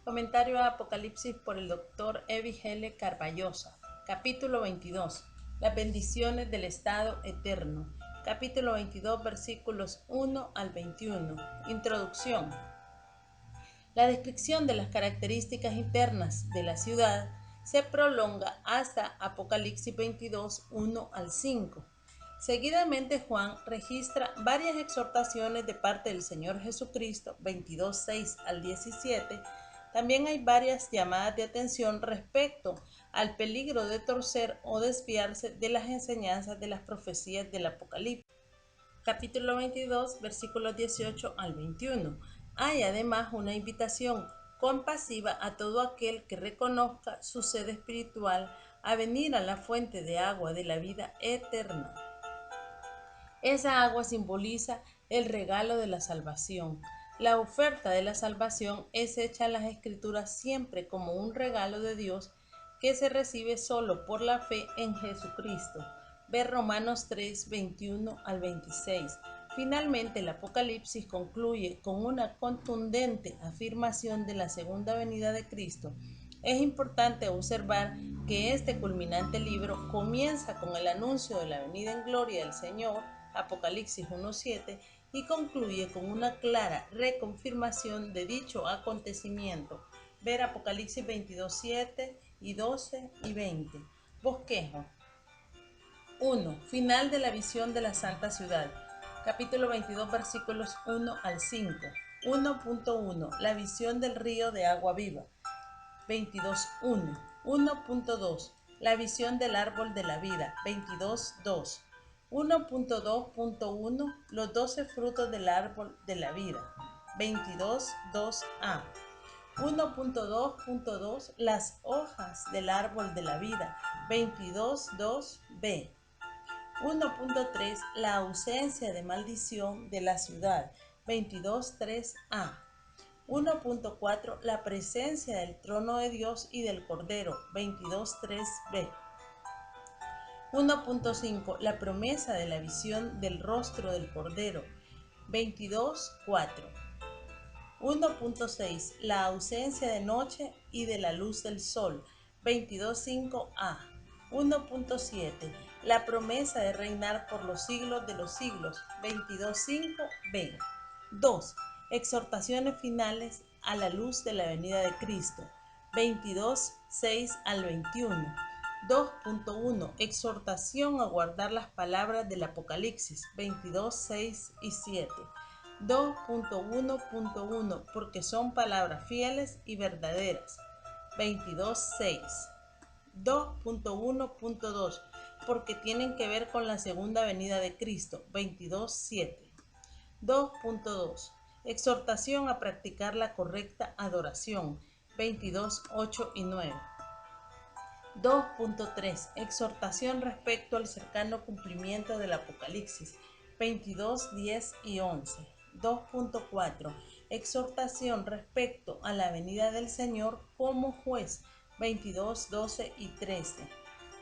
Comentario a Apocalipsis por el Dr. Evi L. Carballosa. Capítulo 22. Las bendiciones del estado eterno. Capítulo 22, versículos 1 al 21. Introducción. La descripción de las características internas de la ciudad se prolonga hasta Apocalipsis 22, 1 al 5. Seguidamente Juan registra varias exhortaciones de parte del Señor Jesucristo, 22, 6 al 17. También hay varias llamadas de atención respecto al peligro de torcer o desviarse de las enseñanzas de las profecías del Apocalipsis. Capítulo 22, versículos 18 al 21. Hay además una invitación compasiva a todo aquel que reconozca su sed espiritual a venir a la fuente de agua de la vida eterna. Esa agua simboliza el regalo de la salvación. La oferta de la salvación es hecha en las Escrituras siempre como un regalo de Dios que se recibe solo por la fe en Jesucristo. Ver Romanos 3, 21 al 26. Finalmente, el Apocalipsis concluye con una contundente afirmación de la segunda venida de Cristo. Es importante observar que este culminante libro comienza con el anuncio de la venida en gloria del Señor, Apocalipsis 1:7, y concluye con una clara reconfirmación de dicho acontecimiento. Ver Apocalipsis 22:7 y 12 y 20. Bosquejo. 1. Final de la visión de la Santa Ciudad. Capítulo 22, versículos 1 al 5. 1.1. La visión del río de agua viva. 22.1. 1.2. La visión del árbol de la vida. 22.2. 1.2.1. Los 12 frutos del árbol de la vida. 22.2a. 1.2.2. Las hojas del árbol de la vida. 22.2b. 1.3. La ausencia de maldición de la ciudad. 22.3a. 1.4. La presencia del trono de Dios y del Cordero. 22.3b. 1.5. La promesa de la visión del rostro del Cordero. 22.4. 1.6. La ausencia de noche y de la luz del sol. 22.5a. 1.7. La promesa de reinar por los siglos de los siglos. 22.5b. 2. Exhortaciones finales a la luz de la venida de Cristo. 22.6 al 21. 2.1. Exhortación a guardar las palabras del Apocalipsis. 22.6 y 7. 2.1.1. Porque son palabras fieles y verdaderas. 22.6. 2.1.2. Porque tienen que ver con la segunda venida de Cristo. 22.7. 2.2. Exhortación a practicar la correcta adoración. 22.8 y 9. 2.3. Exhortación respecto al cercano cumplimiento del Apocalipsis. 22.10 y 11. 2.4. Exhortación respecto a la venida del Señor como juez. 22.12 y 13.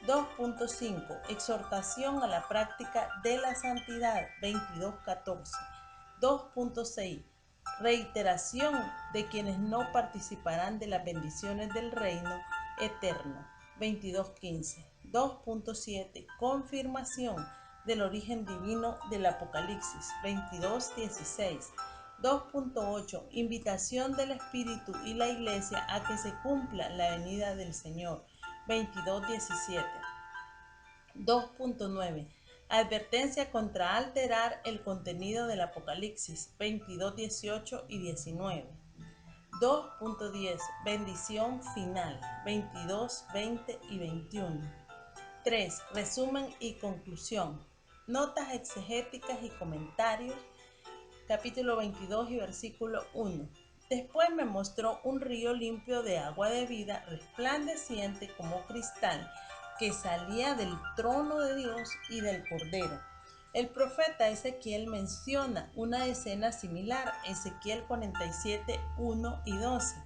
2.5. Exhortación a la práctica de la santidad. 22.14. 2.6. Reiteración de quienes no participarán de las bendiciones del reino eterno. 22.15. 2.7. Confirmación del origen divino del Apocalipsis. 22.16. 2.8. Invitación del Espíritu y la Iglesia a que se cumpla la venida del Señor. 22.17. 2.9. Advertencia contra alterar el contenido del Apocalipsis. 22.18 y 19. 2.10. Bendición final. 22, 20 y 21. 3. Resumen y conclusión. Notas exegéticas y comentarios. Capítulo 22 y versículo 1. Después me mostró un río limpio de agua de vida, resplandeciente como cristal, que salía del trono de Dios y del Cordero. El profeta Ezequiel menciona una escena similar, Ezequiel 47, 1 y 12.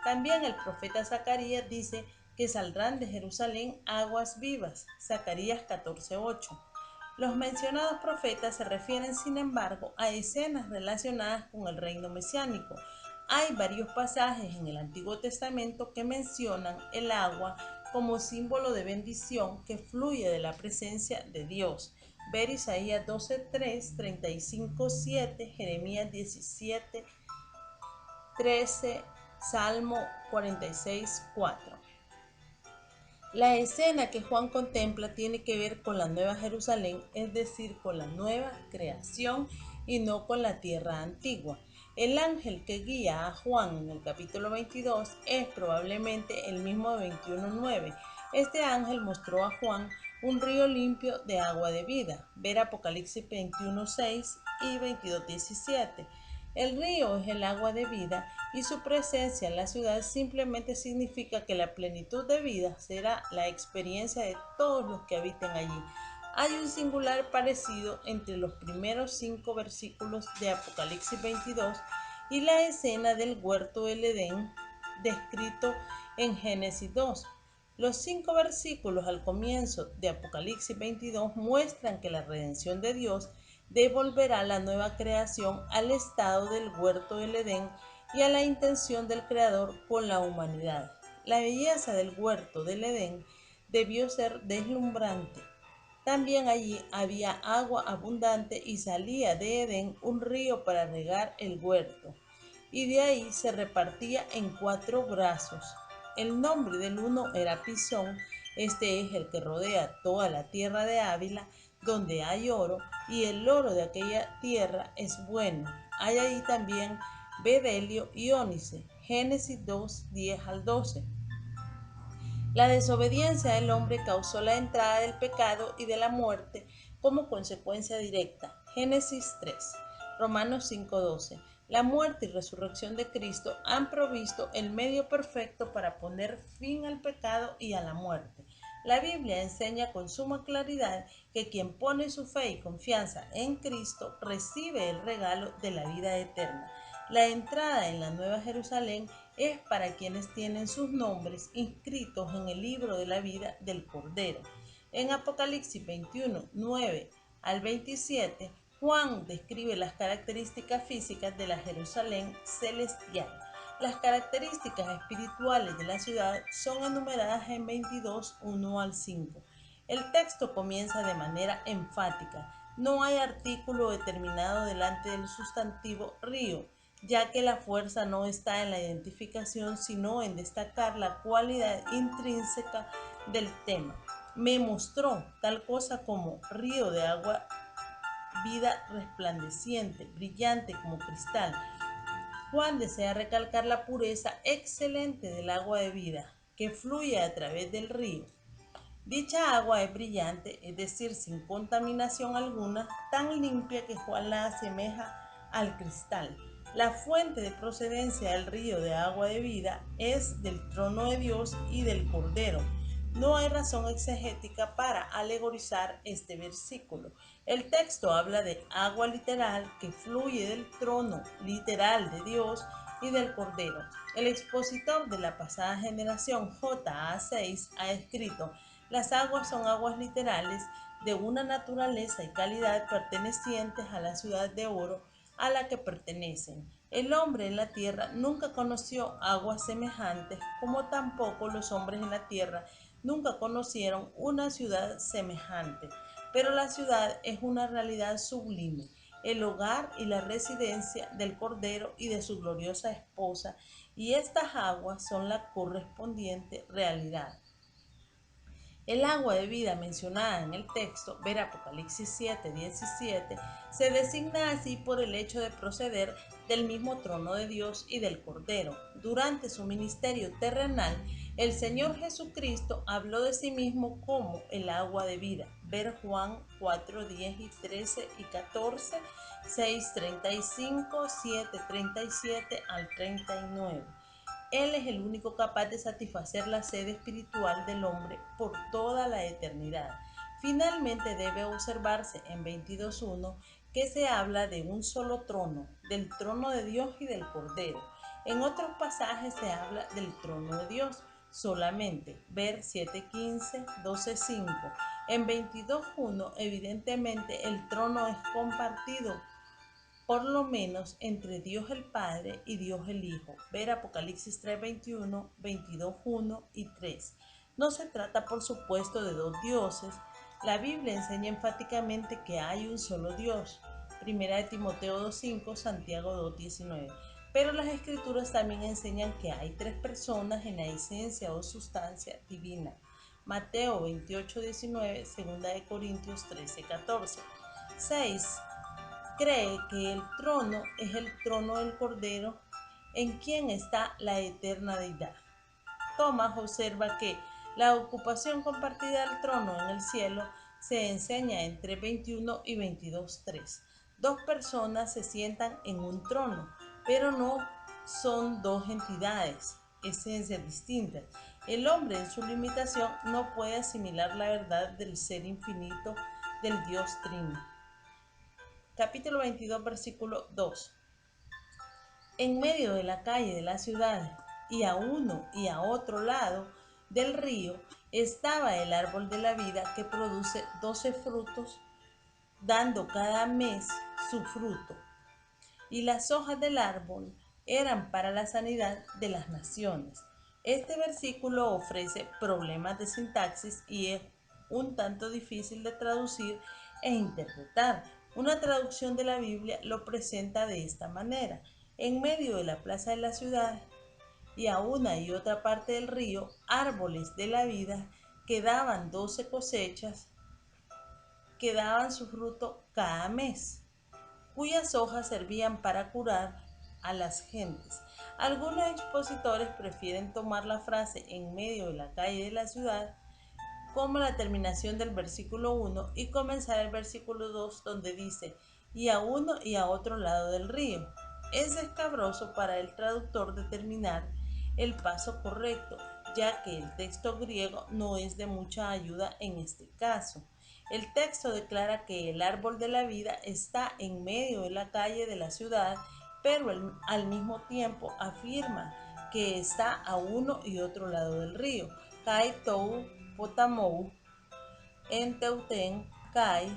También el profeta Zacarías dice que saldrán de Jerusalén aguas vivas, Zacarías 14, 8. Los mencionados profetas se refieren, sin embargo, a escenas relacionadas con el reino mesiánico, Hay varios pasajes en el Antiguo Testamento que mencionan el agua como símbolo de bendición que fluye de la presencia de Dios. Ver Isaías 12:3, 35:7, Jeremías 17:13, Salmo 46:4. La escena que Juan contempla tiene que ver con la Nueva Jerusalén, es decir, con la nueva creación y no con la tierra antigua. El ángel que guía a Juan en el capítulo 22 es probablemente el mismo de 21:9. Este ángel mostró a Juan un río limpio de agua de vida. Ver Apocalipsis 21:6 y 22:17. El río es el agua de vida y su presencia en la ciudad simplemente significa que la plenitud de vida será la experiencia de todos los que habiten allí. Hay un singular parecido entre los primeros 5 versículos de Apocalipsis 22 y la escena del huerto del Edén descrito en Génesis 2. Los 5 versículos al comienzo de Apocalipsis 22 muestran que la redención de Dios devolverá la nueva creación al estado del huerto del Edén y a la intención del Creador con la humanidad. La belleza del huerto del Edén debió ser deslumbrante. También allí había agua abundante y salía de Edén un río para regar el huerto, y de ahí se repartía en 4 brazos. El nombre del uno era Pisón, este es el que rodea toda la tierra de Ávila, donde hay oro, y el oro de aquella tierra es bueno. Hay ahí también bedelio y ónice. Génesis 2, 10 al 12. La desobediencia del hombre causó la entrada del pecado y de la muerte como consecuencia directa. Génesis 3. Romanos 5:12. La muerte y resurrección de Cristo han provisto el medio perfecto para poner fin al pecado y a la muerte. La Biblia enseña con suma claridad que quien pone su fe y confianza en Cristo recibe el regalo de la vida eterna. La entrada en la Nueva Jerusalén es para quienes tienen sus nombres inscritos en el libro de la vida del Cordero. En Apocalipsis 21, 9 al 27, Juan describe las características físicas de la Jerusalén celestial. Las características espirituales de la ciudad son enumeradas en 22, 1 al 5. El texto comienza de manera enfática. No hay artículo determinado delante del sustantivo río, ya que la fuerza no está en la identificación, sino en destacar la cualidad intrínseca del tema. Me mostró tal cosa como río de agua, vida resplandeciente, brillante como cristal. Juan desea recalcar la pureza excelente del agua de vida que fluye a través del río. Dicha agua es brillante, es decir, sin contaminación alguna, tan limpia que Juan la asemeja al cristal. La fuente de procedencia del río de agua de vida es del trono de Dios y del Cordero. No hay razón exegética para alegorizar este versículo. El texto habla de agua literal que fluye del trono literal de Dios y del Cordero. El expositor de la pasada generación, J.A. 6, ha escrito: las aguas son aguas literales de una naturaleza y calidad pertenecientes a la ciudad de oro a la que pertenecen. El hombre en la tierra nunca conoció aguas semejantes, como tampoco los hombres en la tierra nunca conocieron una ciudad semejante. Pero la ciudad es una realidad sublime, el hogar y la residencia del Cordero y de su gloriosa esposa, y estas aguas son la correspondiente realidad. El agua de vida mencionada en el texto, ver Apocalipsis 7:17, se designa así por el hecho de proceder del mismo trono de Dios y del Cordero. Durante su ministerio terrenal, el Señor Jesucristo habló de sí mismo como el agua de vida. Ver Juan 4:10 y 13 y 14, 6:35, 7:37 al 39. Él es el único capaz de satisfacer la sed espiritual del hombre por toda la eternidad. Finalmente debe observarse en 22:1 que se habla de un solo trono, del trono de Dios y del Cordero. En otros pasajes se habla del trono de Dios solamente, ver 7:15, 12:5. En 22:1 evidentemente el trono es compartido por lo menos entre Dios el Padre y Dios el Hijo. Ver Apocalipsis 3:21, 22:1 y 3. No se trata, por supuesto, de dos dioses. La Biblia enseña enfáticamente que hay un solo Dios. Primera de Timoteo 2:5, Santiago 2:19. Pero las Escrituras también enseñan que hay tres personas en la esencia o sustancia divina. Mateo 28:19, 2 de Corintios 13:14. 6. Cree que el trono es el trono del Cordero, en quien está la eterna deidad. Tomás observa que la ocupación compartida del trono en el cielo se enseña en 3:21 y 22:3. Dos personas se sientan en un trono, pero no son dos entidades, esencias distintas. El hombre en su limitación no puede asimilar la verdad del ser infinito del Dios Trino. Capítulo 22, versículo 2. En medio de la calle de la ciudad y a uno y a otro lado del río estaba el árbol de la vida que produce 12 frutos, dando cada mes su fruto. Y las hojas del árbol eran para la sanidad de las naciones. Este versículo ofrece problemas de sintaxis y es un tanto difícil de traducir e interpretar. Una traducción de la Biblia lo presenta de esta manera: en medio de la plaza de la ciudad y a una y otra parte del río, árboles de la vida que daban 12 cosechas, que daban su fruto cada mes, cuyas hojas servían para curar a las gentes. Algunos expositores prefieren tomar la frase en medio de la calle de la ciudad como la terminación del versículo 1 y comenzar el versículo 2 donde dice, y a uno y a otro lado del río. Es escabroso para el traductor determinar el paso correcto, ya que el texto griego no es de mucha ayuda en este caso. El texto declara que el árbol de la vida está en medio de la calle de la ciudad, pero al mismo tiempo afirma que está a uno y otro lado del río. Kai tou potamou, enteuten, kai,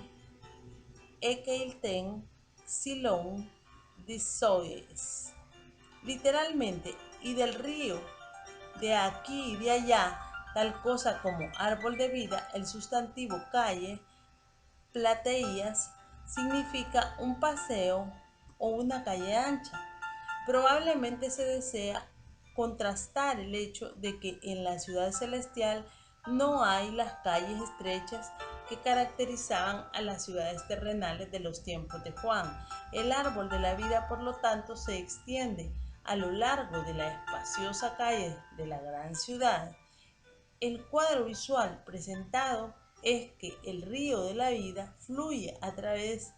ekeilten, silon, disoes. Literalmente, y del río, de aquí y de allá, tal cosa como árbol de vida, el sustantivo calle, plateías, significa un paseo o una calle ancha. Probablemente se desea contrastar el hecho de que en la ciudad celestial no hay las calles estrechas que caracterizaban a las ciudades terrenales de los tiempos de Juan. El árbol de la vida, por lo tanto, se extiende a lo largo de la espaciosa calle de la gran ciudad. El cuadro visual presentado es que el río de la vida fluye a través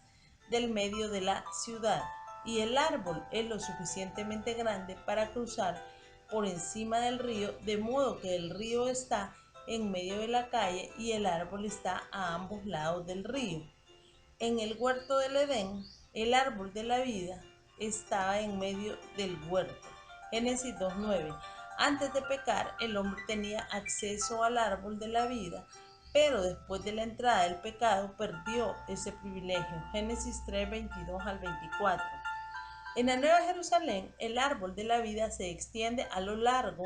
del medio de la ciudad y el árbol es lo suficientemente grande para cruzar por encima del río, de modo que el río está en medio de la calle y el árbol está a ambos lados del río. En el huerto del Edén, el árbol de la vida estaba en medio del huerto. Génesis 2:9. Antes de pecar, el hombre tenía acceso al árbol de la vida, pero después de la entrada del pecado perdió ese privilegio. Génesis 3:22 al 24. En la Nueva Jerusalén, el árbol de la vida se extiende a lo largo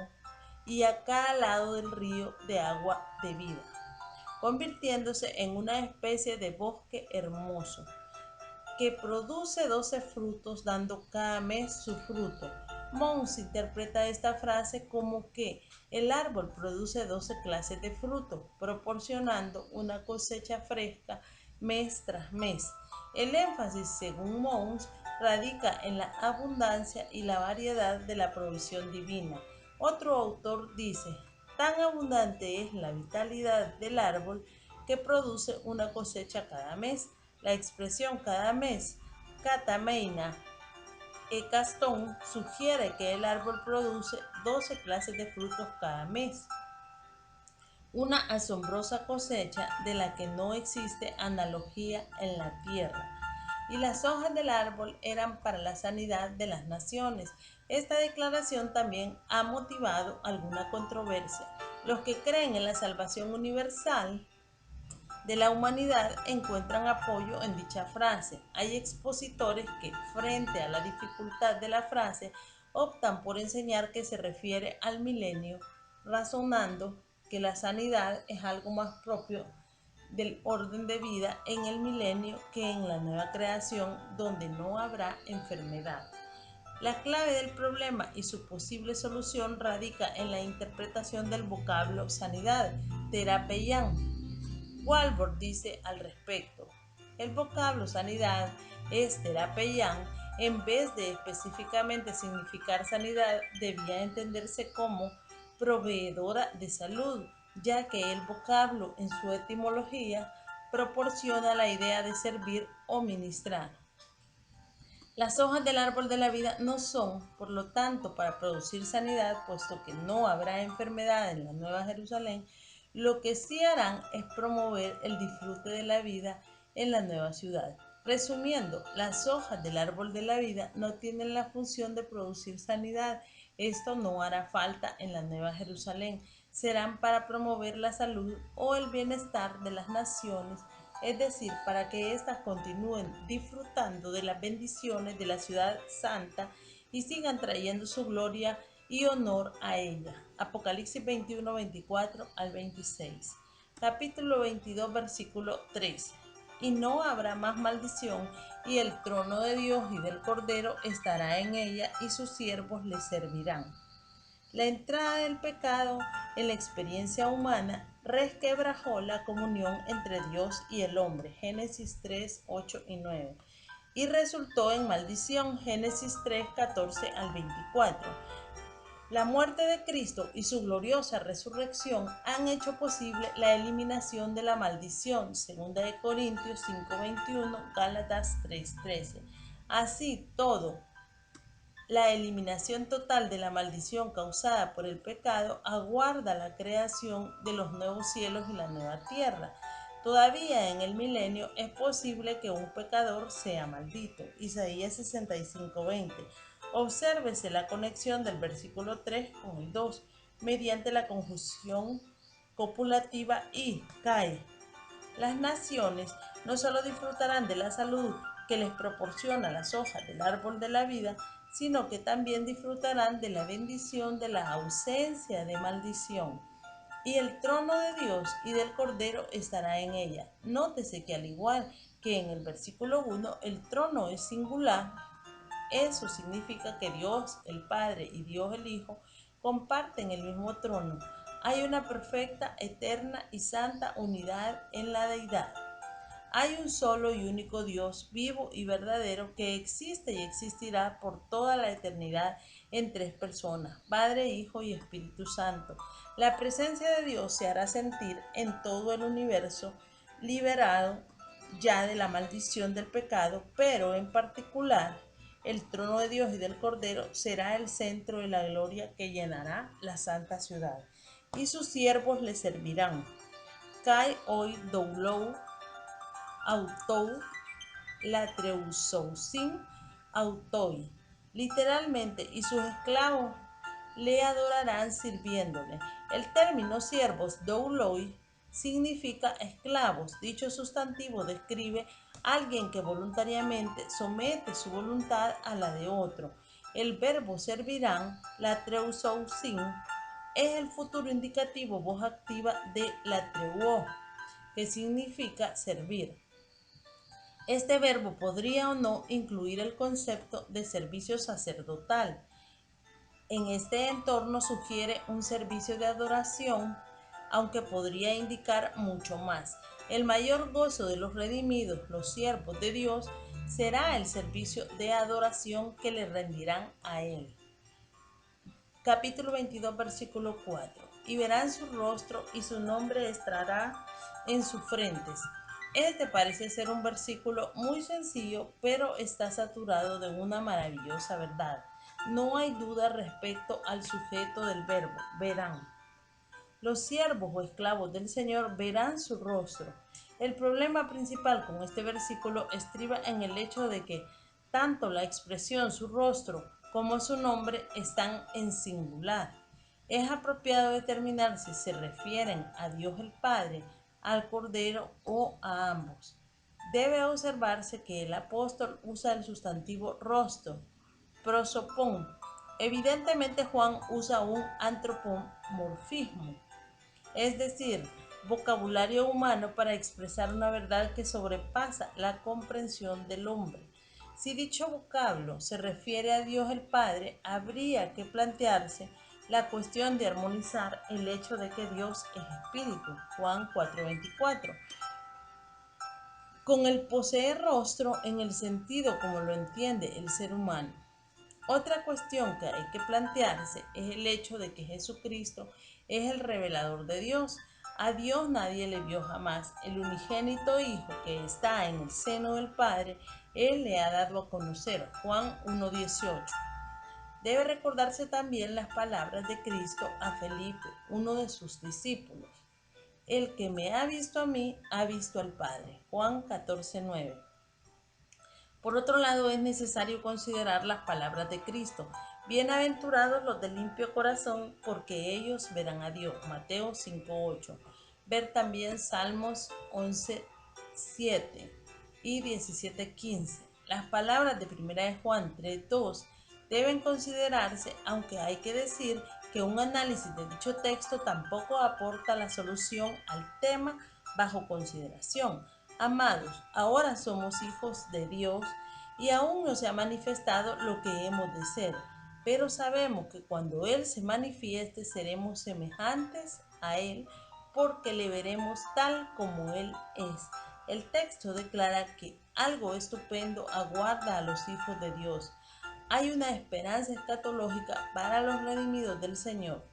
y a cada lado del río de agua de vida, convirtiéndose en una especie de bosque hermoso que produce 12 frutos, dando cada mes su fruto. Mons interpreta esta frase como que el árbol produce 12 clases de fruto, proporcionando una cosecha fresca mes tras mes. El énfasis, según Mons, radica en la abundancia y la variedad de la provisión divina. Otro autor dice, tan abundante es la vitalidad del árbol que produce una cosecha cada mes. La expresión cada mes, catameina ecastón, sugiere que el árbol produce 12 clases de frutos cada mes. Una asombrosa cosecha de la que no existe analogía en la tierra. Y las hojas del árbol eran para la sanidad de las naciones. Esta declaración también ha motivado alguna controversia. Los que creen en la salvación universal de la humanidad encuentran apoyo en dicha frase. Hay expositores que, frente a la dificultad de la frase, optan por enseñar que se refiere al milenio, razonando que la sanidad es algo más propio del orden de vida en el milenio que en la nueva creación, donde no habrá enfermedad. La clave del problema y su posible solución radica en la interpretación del vocablo sanidad, terapeian. Walbord dice al respecto: el vocablo sanidad es terapeian, en vez de específicamente significar sanidad, debía entenderse como proveedora de salud, ya que el vocablo en su etimología proporciona la idea de servir o ministrar. Las hojas del árbol de la vida no son, por lo tanto, para producir sanidad, puesto que no habrá enfermedad en la Nueva Jerusalén. Lo que sí harán es promover el disfrute de la vida en la nueva ciudad. Resumiendo, las hojas del árbol de la vida no tienen la función de producir sanidad. Esto no hará falta en la Nueva Jerusalén. Serán para promover la salud o el bienestar de las naciones, es decir, para que éstas continúen disfrutando de las bendiciones de la ciudad santa y sigan trayendo su gloria y honor a ella. Apocalipsis 21, 24 al 26. Capítulo 22, versículo 13. Y no habrá más maldición, y el trono de Dios y del Cordero estará en ella, y sus siervos le servirán. La entrada del pecado en la experiencia humana resquebrajó la comunión entre Dios y el hombre, Génesis 3, 8 y 9, y resultó en maldición, Génesis 3, 14 al 24. La muerte de Cristo y su gloriosa resurrección han hecho posible la eliminación de la maldición, 2 Corintios 5, 21, Gálatas 3, 13. Así todo, la eliminación total de la maldición causada por el pecado aguarda la creación de los nuevos cielos y la nueva tierra. Todavía en el milenio es posible que un pecador sea maldito. Isaías 65:20. Obsérvese la conexión del versículo 3 con el 2 mediante la conjunción copulativa y cae. Las naciones no solo disfrutarán de la salud que les proporciona las hojas del árbol de la vida, sino que también disfrutarán de la bendición de la ausencia de maldición. Y el trono de Dios y del Cordero estará en ella. Nótese que al igual que en el versículo 1, el trono es singular. Eso significa que Dios el Padre y Dios el Hijo comparten el mismo trono. Hay una perfecta, eterna y santa unidad en la deidad. Hay un solo y único Dios vivo y verdadero que existe y existirá por toda la eternidad en tres personas, Padre, Hijo y Espíritu Santo. La presencia de Dios se hará sentir en todo el universo, liberado ya de la maldición del pecado, pero en particular el trono de Dios y del Cordero será el centro de la gloria que llenará la santa ciudad. Y sus siervos le servirán. Kai oi doulou autou latreussousin autoi. Literalmente, y sus esclavos le adorarán sirviéndole. El término siervos douloi significa esclavos. Dicho sustantivo describe a alguien que voluntariamente somete su voluntad a la de otro. El verbo servirán, latreussousin, es el futuro indicativo voz activa de latreuo, que significa servir. Este verbo podría o no incluir el concepto de servicio sacerdotal. En este entorno sugiere un servicio de adoración, aunque podría indicar mucho más. El mayor gozo de los redimidos, los siervos de Dios, será el servicio de adoración que le rendirán a Él. Capítulo 22, versículo 4. Y verán su rostro y su nombre estará en sus frentes. Este parece ser un versículo muy sencillo, pero está saturado de una maravillosa verdad. No hay duda respecto al sujeto del verbo, verán. Los siervos o esclavos del Señor verán su rostro. El problema principal con este versículo estriba en el hecho de que tanto la expresión su rostro como su nombre están en singular. Es apropiado determinar si se refieren a Dios el Padre, al Cordero o a ambos. Debe observarse que el apóstol usa el sustantivo rostro, prosopón. Evidentemente Juan usa un antropomorfismo, es decir, vocabulario humano para expresar una verdad que sobrepasa la comprensión del hombre. Si dicho vocablo se refiere a Dios el Padre, habría que plantearse la cuestión de armonizar el hecho de que Dios es espíritu, Juan 4:24, con el poseer rostro en el sentido como lo entiende el ser humano. Otra cuestión que hay que plantearse es el hecho de que Jesucristo es el revelador de Dios. A Dios nadie le vio jamás. El unigénito Hijo que está en el seno del Padre, Él le ha dado a conocer. Juan 1:18. Debe recordarse también las palabras de Cristo a Felipe, uno de sus discípulos. El que me ha visto a mí, ha visto al Padre. Juan 14:9. Por otro lado, es necesario considerar las palabras de Cristo. Bienaventurados los de limpio corazón, porque ellos verán a Dios. Mateo 5:8. Ver también Salmos 11:7 y 17:15. Las palabras de 1 de Juan 3:2 deben considerarse, aunque hay que decir que un análisis de dicho texto tampoco aporta la solución al tema bajo consideración. Amados, ahora somos hijos de Dios y aún no se ha manifestado lo que hemos de ser, pero sabemos que cuando Él se manifieste seremos semejantes a Él porque le veremos tal como Él es. El texto declara que algo estupendo aguarda a los hijos de Dios. Hay una esperanza escatológica para los redimidos del Señor.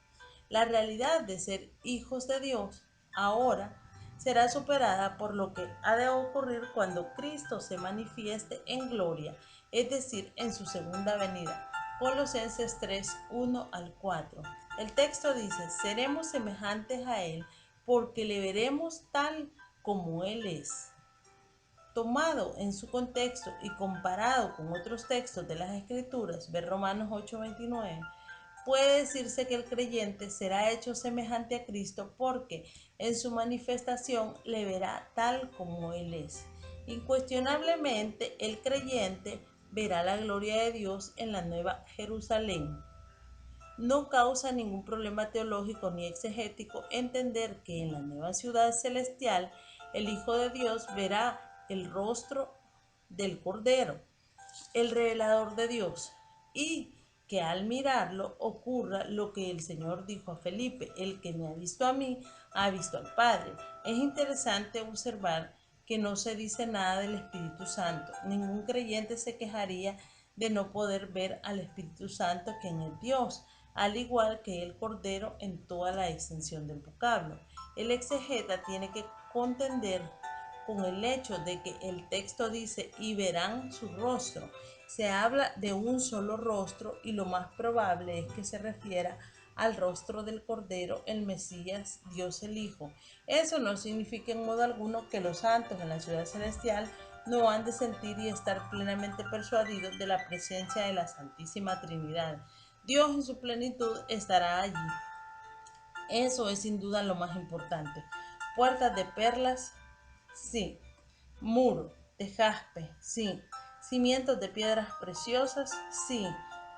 La realidad de ser hijos de Dios ahora será superada por lo que ha de ocurrir cuando Cristo se manifieste en gloria, es decir, en su segunda venida. Colosenses 3:1-4. El texto dice, seremos semejantes a Él porque le veremos tal como Él es. Tomado en su contexto y comparado con otros textos de las Escrituras, ver Romanos 8:29, puede decirse que el creyente será hecho semejante a Cristo porque en su manifestación le verá tal como Él es. Incuestionablemente, el creyente verá la gloria de Dios en la Nueva Jerusalén. No causa ningún problema teológico ni exegético entender que en la nueva ciudad celestial el Hijo de Dios verá el rostro del Cordero, el revelador de Dios, y que al mirarlo ocurra lo que el Señor dijo a Felipe, el que me ha visto a mí, ha visto al Padre. Es interesante observar que no se dice nada del Espíritu Santo. Ningún creyente se quejaría de no poder ver al Espíritu Santo, quien es Dios, al igual que el Cordero en toda la extensión del vocablo. El exegeta tiene que contender con el hecho de que el texto dice y verán su rostro. Se habla de un solo rostro y lo más probable es que se refiera al rostro del Cordero, el Mesías, Dios el Hijo. Eso no significa en modo alguno que los santos en la ciudad celestial no han de sentir y estar plenamente persuadidos de la presencia de la Santísima Trinidad. Dios en su plenitud estará allí. Eso es sin duda lo más importante. Puertas de perlas, sí. Muro de jaspe, sí. Cimientos de piedras preciosas, sí.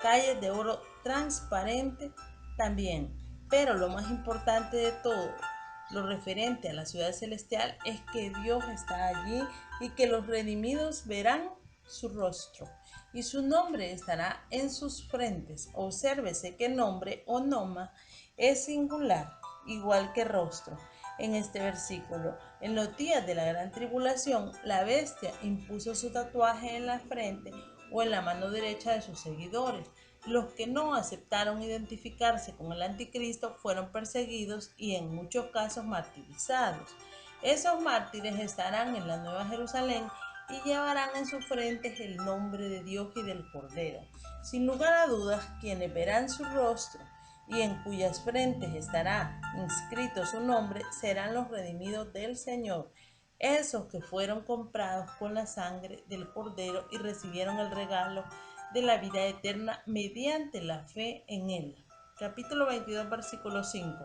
Calles de oro transparente, también. Pero lo más importante de todo, lo referente a la ciudad celestial, es que Dios está allí y que los redimidos verán su rostro y su nombre estará en sus frentes. Obsérvese que nombre o noma es singular, igual que rostro. En este versículo, en los días de la gran tribulación, la bestia impuso su tatuaje en la frente o en la mano derecha de sus seguidores. Los que no aceptaron identificarse con el anticristo fueron perseguidos y en muchos casos martirizados. Esos mártires estarán en la Nueva Jerusalén y llevarán en sus frentes el nombre de Dios y del Cordero. Sin lugar a dudas, quienes verán su rostro y en cuyas frentes estará inscrito su nombre serán los redimidos del Señor, esos que fueron comprados con la sangre del Cordero y recibieron el regalo de la vida eterna mediante la fe en Él. Capítulo 22, versículo 5.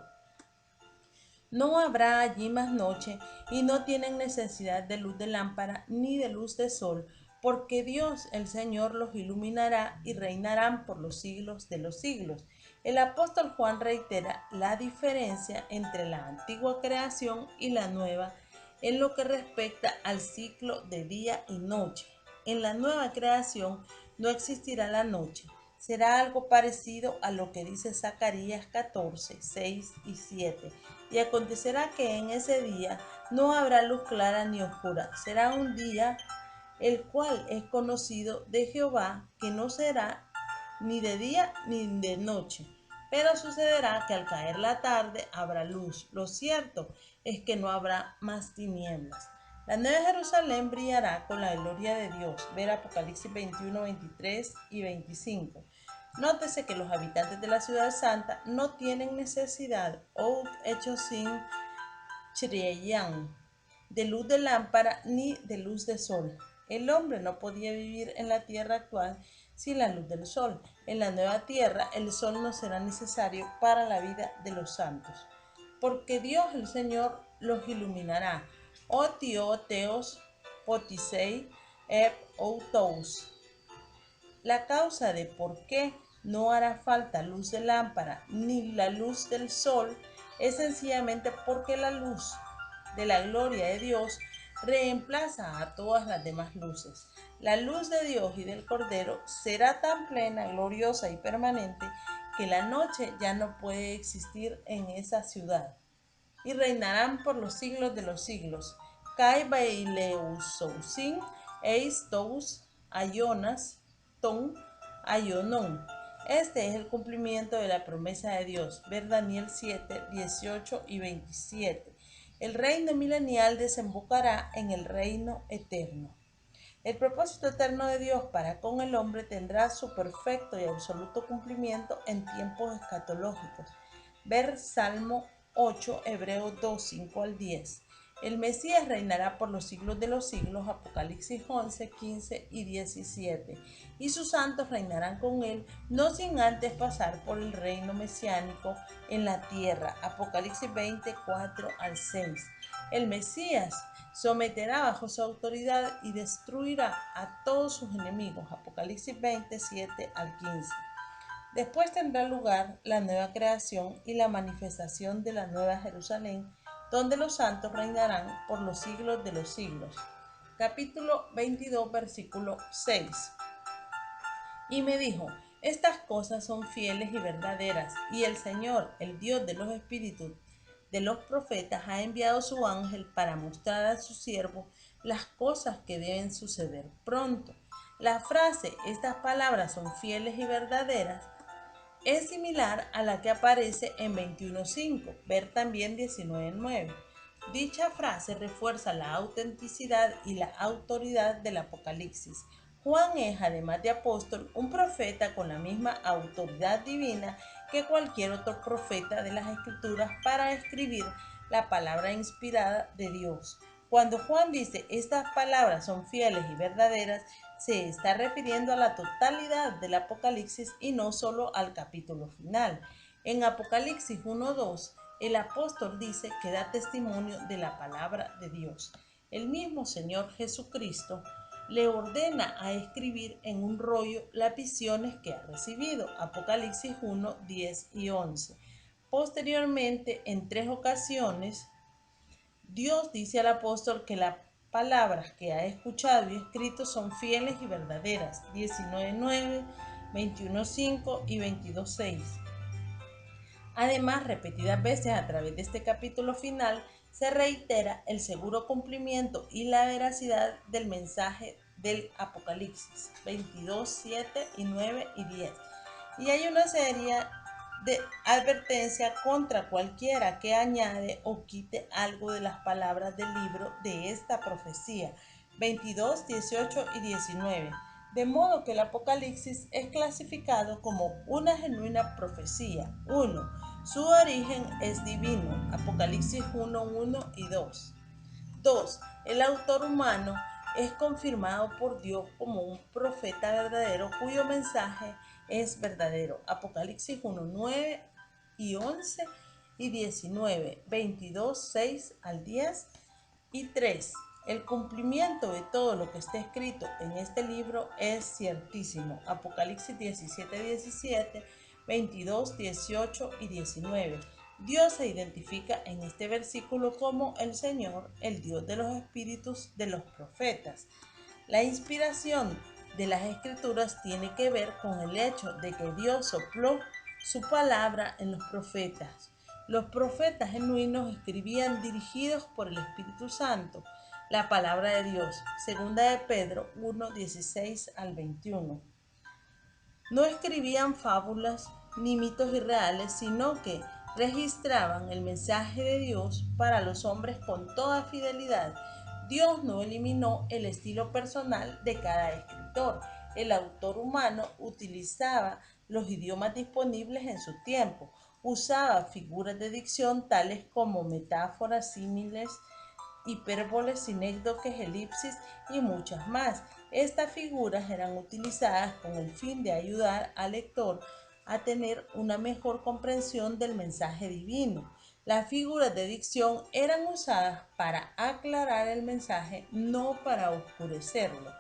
No habrá allí más noche y no tienen necesidad de luz de lámpara ni de luz de sol, porque Dios el Señor los iluminará y reinarán por los siglos de los siglos. El apóstol Juan reitera la diferencia entre la antigua creación y la nueva en lo que respecta al ciclo de día y noche. En la nueva creación no existirá la noche. Será algo parecido a lo que dice Zacarías 14, 6 y 7. Y acontecerá que en ese día no habrá luz clara ni oscura. Será un día el cual es conocido de Jehová, que no será ni de día ni de noche. Pero sucederá que al caer la tarde habrá luz. Lo cierto es que no habrá más tinieblas. La nueva Jerusalén brillará con la gloria de Dios. Ver Apocalipsis 21, 23 y 25. Nótese que los habitantes de la ciudad santa no tienen necesidad o hecho sin Chriyan, de luz de lámpara ni de luz de sol. El hombre no podía vivir en la tierra actual sin la luz del sol. En la nueva tierra el sol no será necesario para la vida de los santos, porque Dios el Señor los iluminará. O tío teos potisei ep outous. La causa de por qué no hará falta luz de lámpara ni la luz del sol es sencillamente porque la luz de la gloria de Dios reemplaza a todas las demás luces. La luz de Dios y del Cordero será tan plena, gloriosa y permanente que la noche ya no puede existir en esa ciudad y reinarán por los siglos de los siglos. Kai baileusosin, eis tous, ayonas, ton, ayonon. Este es el cumplimiento de la promesa de Dios. Ver Daniel 7, 18 y 27. El reino milenial desembocará en el reino eterno. El propósito eterno de Dios para con el hombre tendrá su perfecto y absoluto cumplimiento en tiempos escatológicos. Ver Salmo 8, Hebreos 2, 5 al 10. El Mesías reinará por los siglos de los siglos, Apocalipsis 11, 15 y 17. Y sus santos reinarán con él, no sin antes pasar por el reino mesiánico en la tierra, Apocalipsis 20, 4 al 6. El Mesías someterá bajo su autoridad y destruirá a todos sus enemigos, Apocalipsis 27 al 15. Después tendrá lugar la nueva creación y la manifestación de la nueva Jerusalén, donde los santos reinarán por los siglos de los siglos. Capítulo 22, versículo 6. Y me dijo, estas cosas son fieles y verdaderas, y el Señor, el Dios de los espíritus de los profetas, ha enviado su ángel para mostrar a su siervo las cosas que deben suceder pronto. La frase, estas palabras son fieles y verdaderas, es similar a la que aparece en 21.5, ver también 19.9. Dicha frase refuerza la autenticidad y la autoridad del Apocalipsis. Juan es, además de apóstol, un profeta con la misma autoridad divina que cualquier otro profeta de las Escrituras para escribir la palabra inspirada de Dios. Cuando Juan dice estas palabras son fieles y verdaderas, se está refiriendo a la totalidad del Apocalipsis y no solo al capítulo final. En Apocalipsis 1:2, el apóstol dice que da testimonio de la palabra de Dios. El mismo Señor Jesucristo le ordena a escribir en un rollo las visiones que ha recibido, Apocalipsis 1, 10 y 11. Posteriormente, en 3 ocasiones, Dios dice al apóstol que las palabras que ha escuchado y escrito son fieles y verdaderas, 19.9, 21.5 y 22.6. Además, repetidas veces a través de este capítulo final, se reitera el seguro cumplimiento y la veracidad del mensaje del Apocalipsis 22, 7 y 9 y 10. Y hay una serie de advertencia contra cualquiera que añade o quite algo de las palabras del libro de esta profecía 22, 18 y 19. De modo que el Apocalipsis es clasificado como una genuina profecía. 1. Su origen es divino, Apocalipsis 1, 1 y 2. 2. El autor humano es confirmado por Dios como un profeta verdadero cuyo mensaje es verdadero, Apocalipsis 1, 9 y 11 y 19, 22, 6 al 10 y 3. El cumplimiento de todo lo que está escrito en este libro es ciertísimo. Apocalipsis 17, 17, 22, 18 y 19. Dios se identifica en este versículo como el Señor, el Dios de los espíritus de los profetas. La inspiración de las escrituras tiene que ver con el hecho de que Dios sopló su palabra en los profetas. Los profetas genuinos escribían dirigidos por el Espíritu Santo la palabra de Dios. Segunda de Pedro 1, 16 al 21. No escribían fábulas ni mitos irreales, sino que registraban el mensaje de Dios para los hombres con toda fidelidad. Dios no eliminó el estilo personal de cada escritor. El autor humano utilizaba los idiomas disponibles en su tiempo. Usaba figuras de dicción tales como metáforas, símiles, hipérboles, sinécdoques, elipsis y muchas más. Estas figuras eran utilizadas con el fin de ayudar al lector a tener una mejor comprensión del mensaje divino. Las figuras de dicción eran usadas para aclarar el mensaje, no para oscurecerlo.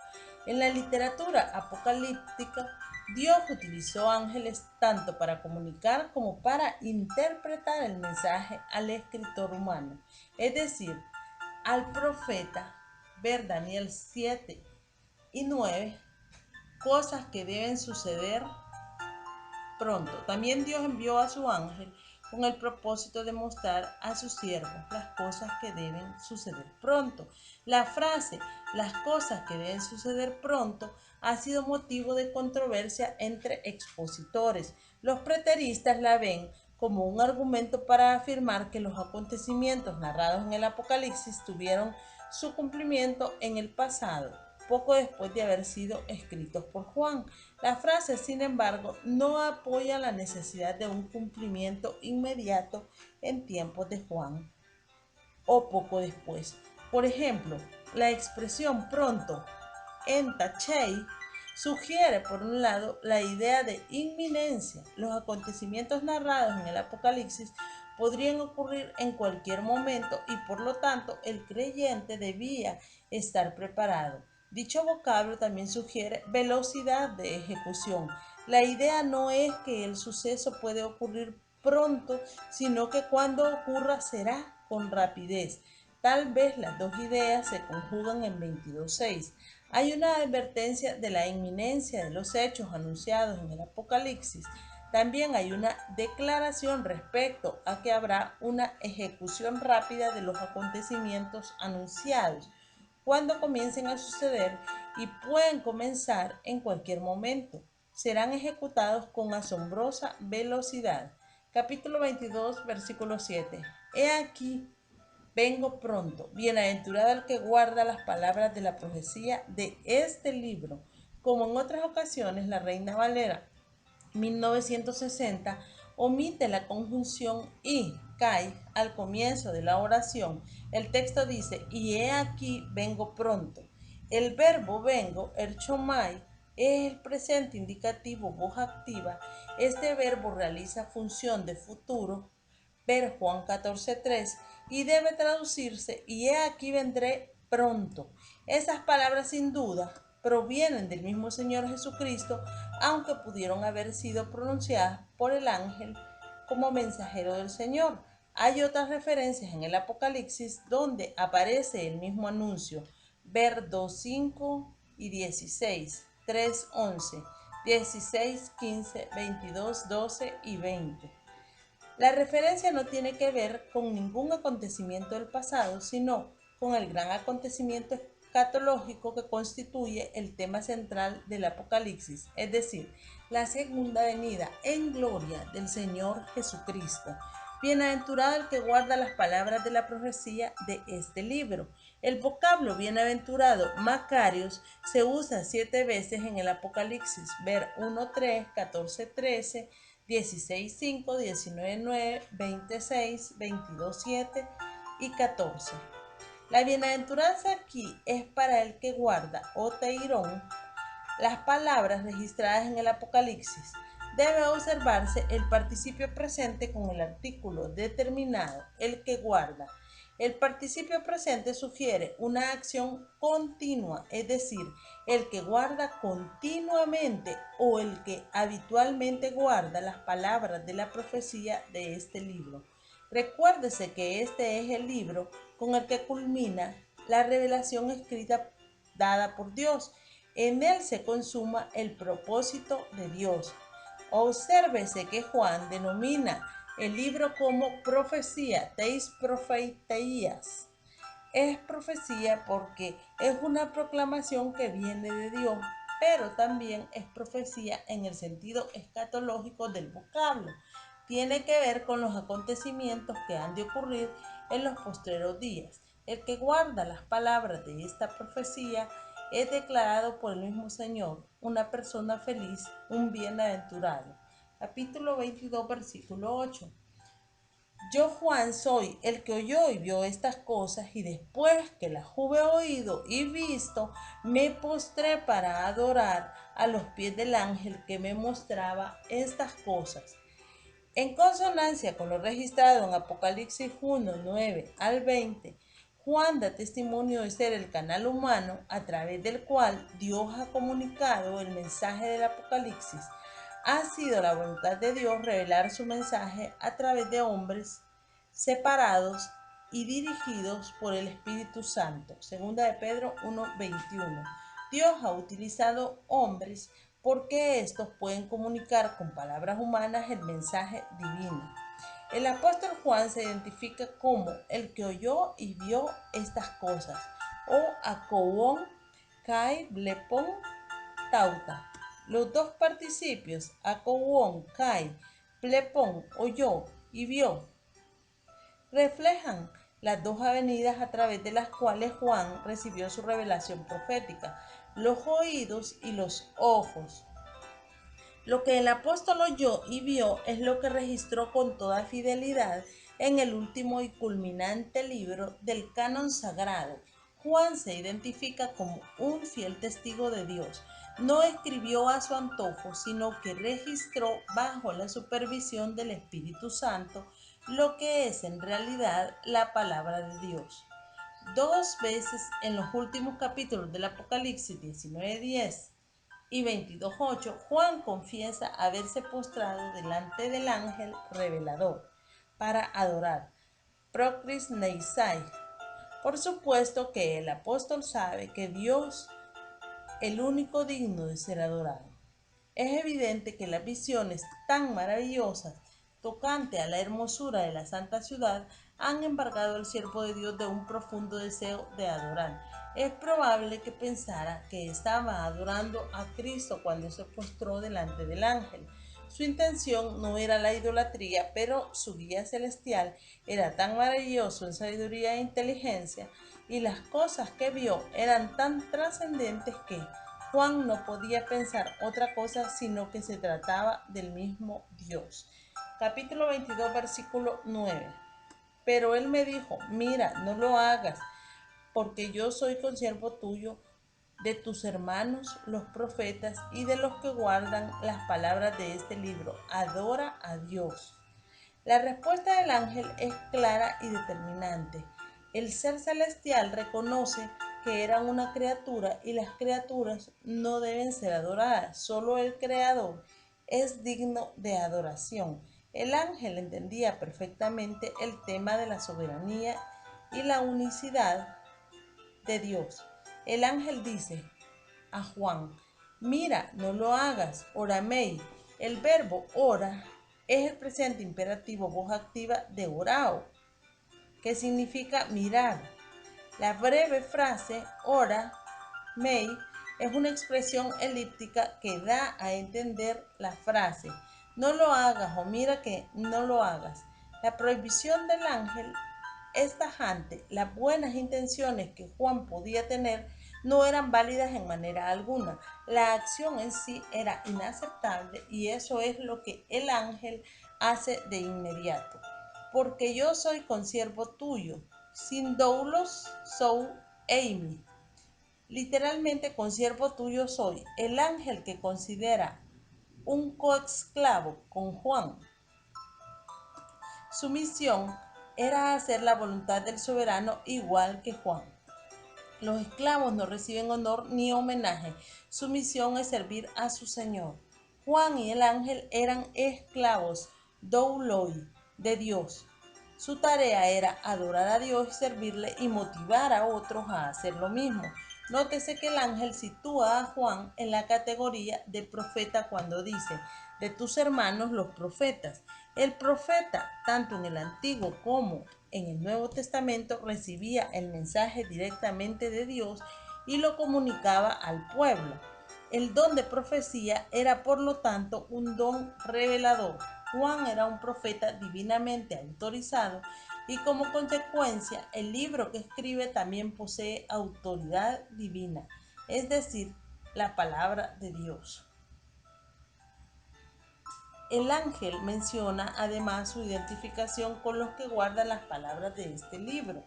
En la literatura apocalíptica, Dios utilizó ángeles tanto para comunicar como para interpretar el mensaje al escritor humano, es decir, al profeta, ver Daniel 7 y 9, cosas que deben suceder pronto. También Dios envió a su ángel con el propósito de mostrar a sus siervos las cosas que deben suceder pronto. La frase, las cosas que deben suceder pronto, ha sido motivo de controversia entre expositores. Los preteristas la ven como un argumento para afirmar que los acontecimientos narrados en el Apocalipsis tuvieron su cumplimiento en el pasado, poco después de haber sido escritos por Juan. La frase, sin embargo, no apoya la necesidad de un cumplimiento inmediato en tiempos de Juan o poco después. Por ejemplo, la expresión pronto, en tachei, sugiere por un lado la idea de inminencia. Los acontecimientos narrados en el Apocalipsis podrían ocurrir en cualquier momento y por lo tanto el creyente debía estar preparado. Dicho vocablo también sugiere velocidad de ejecución. La idea no es que el suceso puede ocurrir pronto, sino que cuando ocurra será con rapidez. Tal vez las dos ideas se conjugan en 22.6. Hay una advertencia de la inminencia de los hechos anunciados en el Apocalipsis. También hay una declaración respecto a que habrá una ejecución rápida de los acontecimientos anunciados cuando comiencen a suceder y pueden comenzar en cualquier momento. Serán ejecutados con asombrosa velocidad. Capítulo 22, versículo 7. He aquí, vengo pronto. Bienaventurado el que guarda las palabras de la profecía de este libro. Como en otras ocasiones, la Reina Valera 1960 omite la conjunción y cae al comienzo de la oración. El texto dice, y he aquí vengo pronto. El verbo vengo, erchomai, es el presente indicativo voz activa. Este verbo realiza función de futuro, ver Juan 14:3, y debe traducirse, y he aquí vendré pronto. Esas palabras sin duda provienen del mismo Señor Jesucristo, aunque pudieron haber sido pronunciadas por el ángel como mensajero del Señor. Hay otras referencias en el Apocalipsis donde aparece el mismo anuncio. Ver 2:5 y 16, 3:11, 16, 15, 22, 12 y 20. La referencia no tiene que ver con ningún acontecimiento del pasado, sino con el gran acontecimiento escatológico que constituye el tema central del Apocalipsis, es decir, la segunda venida en gloria del Señor Jesucristo. Bienaventurado el que guarda las palabras de la profecía de este libro. El vocablo bienaventurado, Macarios, se usa 7 veces en el Apocalipsis, ver 1:3, 14:13, 16:5, 19:9, 26, 22:7 y 14. La bienaventuranza aquí es para el que guarda, o teirón, las palabras registradas en el Apocalipsis. debe observarse el participio presente con el artículo determinado, el que guarda. El participio presente sugiere una acción continua, es decir, el que guarda continuamente o el que habitualmente guarda las palabras de la profecía de este libro. Recuérdese que este es el libro con el que culmina la revelación escrita dada por Dios. En él se consuma el propósito de Dios. Obsérvese que Juan denomina el libro como profecía, teis profeteias. Es profecía porque es una proclamación que viene de Dios, pero también es profecía en el sentido escatológico del vocablo. Tiene que ver con los acontecimientos que han de ocurrir en los postreros días. El que guarda las palabras de esta profecía es declarado por el mismo Señor una persona feliz, un bienaventurado. Capítulo 22, versículo 8. Yo, Juan, soy el que oyó y vio estas cosas, y después que las hube oído y visto, me postré para adorar a los pies del ángel que me mostraba estas cosas. En consonancia con lo registrado en Apocalipsis 1, 9 al 20, Juan da testimonio de ser el canal humano a través del cual Dios ha comunicado el mensaje del Apocalipsis. Ha sido la voluntad de Dios revelar su mensaje a través de hombres separados y dirigidos por el Espíritu Santo. Segunda de Pedro 1:21. Dios ha utilizado hombres porque estos pueden comunicar con palabras humanas el mensaje divino. El apóstol Juan se identifica como el que oyó y vio estas cosas, o akouon, kai, blepon, tauta. Los dos participios, akouon, kai, blepon, oyó y vio, reflejan las dos avenidas a través de las cuales Juan recibió su revelación profética, los oídos y los ojos. Lo que el apóstol oyó y vio es lo que registró con toda fidelidad en el último y culminante libro del canon sagrado. Juan se identifica como un fiel testigo de Dios. No escribió a su antojo, sino que registró bajo la supervisión del Espíritu Santo lo que es en realidad la palabra de Dios. Dos veces en los últimos capítulos del Apocalipsis 19:10 y 22:8, Juan confiesa haberse postrado delante del ángel revelador para adorar. Procris Neisai. Por supuesto que el apóstol sabe que Dios es el único digno de ser adorado. Es evidente que las visiones tan maravillosas tocante a la hermosura de la santa ciudad han embargado al siervo de Dios de un profundo deseo de adorar. Es probable que pensara que estaba adorando a Cristo cuando se postró delante del ángel. Su intención no era la idolatría, pero su guía celestial era tan maravilloso en sabiduría e inteligencia, y las cosas que vio eran tan trascendentes que Juan no podía pensar otra cosa sino que se trataba del mismo Dios. Capítulo 22, versículo 9. Pero él me dijo, mira, no lo hagas, porque yo soy consiervo tuyo, de tus hermanos los profetas y de los que guardan las palabras de este libro. Adora a Dios. La respuesta del ángel es clara y determinante. El ser celestial reconoce que eran una criatura y las criaturas no deben ser adoradas. Solo el Creador es digno de adoración. El ángel entendía perfectamente el tema de la soberanía y la unicidad de Dios. El ángel dice a Juan, mira, no lo hagas, oramei. El verbo ora es el presente imperativo voz activa de orao, que significa mirar. La breve frase ora mei es una expresión elíptica que da a entender la frase no lo hagas o mira que no lo hagas. La prohibición del ángel es tajante. Las buenas intenciones que Juan podía tener no eran válidas en manera alguna. La acción en sí era inaceptable y eso es lo que el ángel hace de inmediato. Porque yo soy consiervo tuyo, sin doulos sou eimi. Literalmente, consiervo tuyo soy. El ángel que considera un coesclavo con Juan. Su misión era hacer la voluntad del soberano igual que Juan. Los esclavos no reciben honor ni homenaje. Su misión es servir a su Señor. Juan y el ángel eran esclavos, douloi, de Dios. Su tarea era adorar a Dios y servirle y motivar a otros a hacer lo mismo. Nótese que el ángel sitúa a Juan en la categoría de profeta cuando dice, de tus hermanos los profetas. El profeta, tanto en el Antiguo como en el Nuevo Testamento, recibía el mensaje directamente de Dios y lo comunicaba al pueblo. El don de profecía era, por lo tanto, un don revelador. Juan era un profeta divinamente autorizado y como consecuencia el libro que escribe también posee autoridad divina, es decir, la palabra de Dios. El ángel menciona además su identificación con los que guardan las palabras de este libro.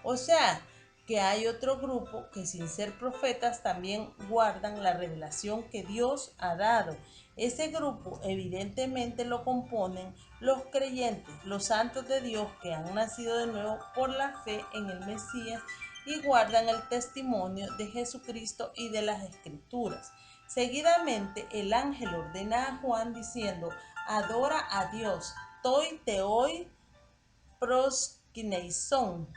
O sea, que hay otro grupo que sin ser profetas también guardan la revelación que Dios ha dado. Ese grupo evidentemente lo componen los creyentes, los santos de Dios que han nacido de nuevo por la fe en el Mesías y guardan el testimonio de Jesucristo y de las Escrituras. Seguidamente el ángel ordena a Juan diciendo, adora a Dios, toi teoi proskineison.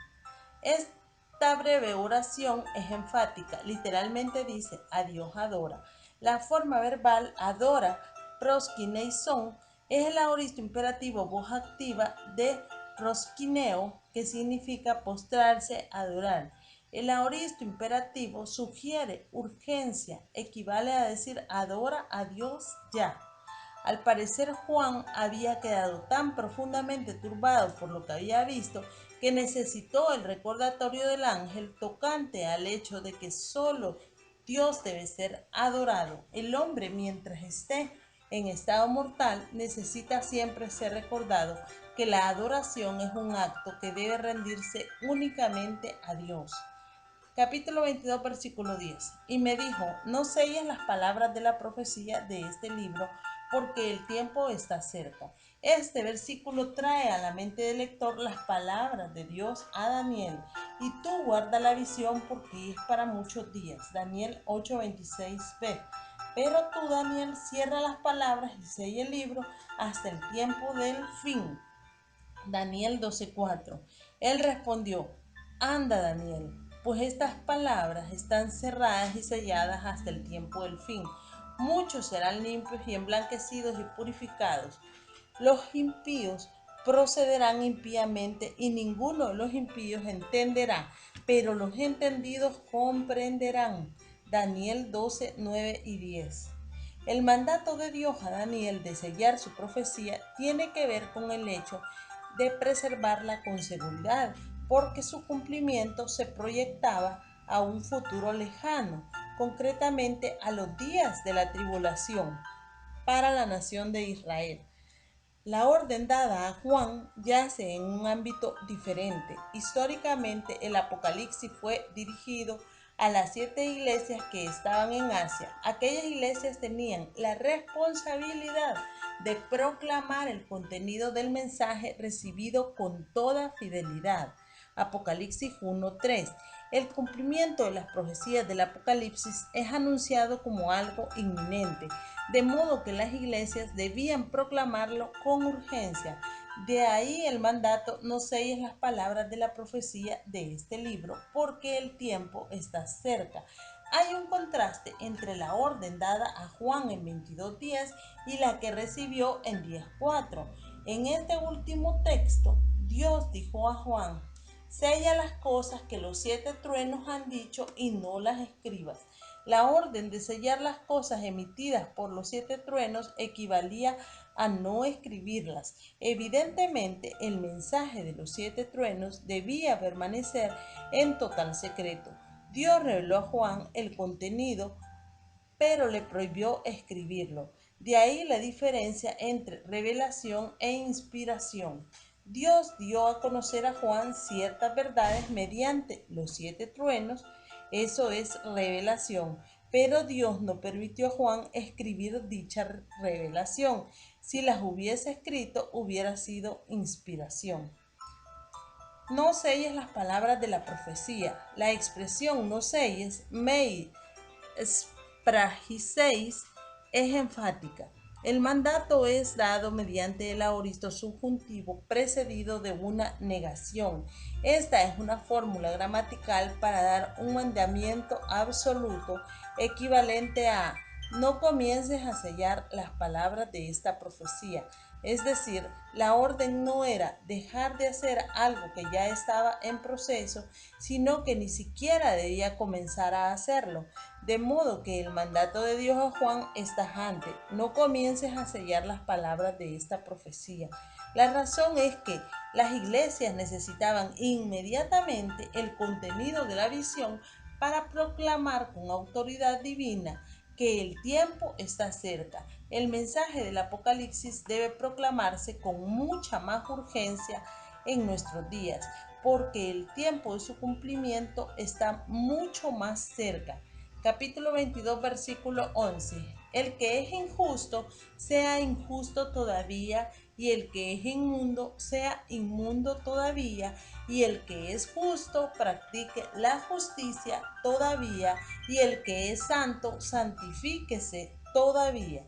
Esta breve oración es enfática, literalmente dice a Dios adora. La forma verbal adora proskineison es el aoristo imperativo voz activa de proskineo, que significa postrarse, adorar. El aoristo imperativo sugiere urgencia, equivale a decir adora a Dios ya. Al parecer Juan había quedado tan profundamente turbado por lo que había visto que necesitó el recordatorio del ángel tocante al hecho de que solo Dios debe ser adorado. El hombre, mientras esté en estado mortal, necesita siempre ser recordado que la adoración es un acto que debe rendirse únicamente a Dios. Capítulo 22, versículo 10. Y me dijo, no selles las palabras de la profecía de este libro, porque el tiempo está cerca. Este versículo trae a la mente del lector las palabras de Dios a Daniel. Y tú guarda la visión porque es para muchos días. Daniel 8:26b. Pero tú, Daniel, cierra las palabras y sella el libro hasta el tiempo del fin. Daniel 12:4. Él respondió, anda, Daniel, pues estas palabras están cerradas y selladas hasta el tiempo del fin. Muchos serán limpios y emblanquecidos y purificados. Los impíos procederán impíamente y ninguno de los impíos entenderá, pero los entendidos comprenderán. Daniel 12:9 y 10. El mandato de Dios a Daniel de sellar su profecía tiene que ver con el hecho de preservarla con seguridad, porque su cumplimiento se proyectaba a un futuro lejano, concretamente a los días de la tribulación para la nación de Israel. La orden dada a Juan yace en un ámbito diferente. Históricamente, el Apocalipsis fue dirigido a las 7 iglesias que estaban en Asia. Aquellas iglesias tenían la responsabilidad de proclamar el contenido del mensaje recibido con toda fidelidad. Apocalipsis 1:3. El cumplimiento de las profecías del Apocalipsis es anunciado como algo inminente, de modo que las iglesias debían proclamarlo con urgencia. De ahí el mandato, no selles las palabras de la profecía de este libro, porque el tiempo está cerca. Hay un contraste entre la orden dada a Juan en 22:10 y la que recibió en 10:4. En este último texto, Dios dijo a Juan, sella las cosas que los 7 truenos han dicho y no las escribas. La orden de sellar las cosas emitidas por los 7 truenos equivalía a no escribirlas. Evidentemente, el mensaje de los 7 truenos debía permanecer en total secreto. Dios reveló a Juan el contenido, pero le prohibió escribirlo. De ahí la diferencia entre revelación e inspiración. Dios dio a conocer a Juan ciertas verdades mediante los 7 truenos, eso es revelación, pero Dios no permitió a Juan escribir dicha revelación. Si las hubiese escrito, hubiera sido inspiración. No selles las palabras de la profecía. La expresión no selles, mei spragiseis, es enfática. El mandato es dado mediante el aoristo subjuntivo precedido de una negación. Esta es una fórmula gramatical para dar un mandamiento absoluto equivalente a: no comiences a sellar las palabras de esta profecía. Es decir, la orden no era dejar de hacer algo que ya estaba en proceso, sino que ni siquiera debía comenzar a hacerlo. De modo que el mandato de Dios a Juan es tajante: no comiences a sellar las palabras de esta profecía. La razón es que las iglesias necesitaban inmediatamente el contenido de la visión para proclamar con autoridad divina que el tiempo está cerca. El mensaje del Apocalipsis debe proclamarse con mucha más urgencia en nuestros días, porque el tiempo de su cumplimiento está mucho más cerca. Capítulo 22, versículo 11. El que es injusto, sea injusto todavía, y el que es inmundo, sea inmundo todavía, y el que es justo, practique la justicia todavía, y el que es santo, santifíquese todavía.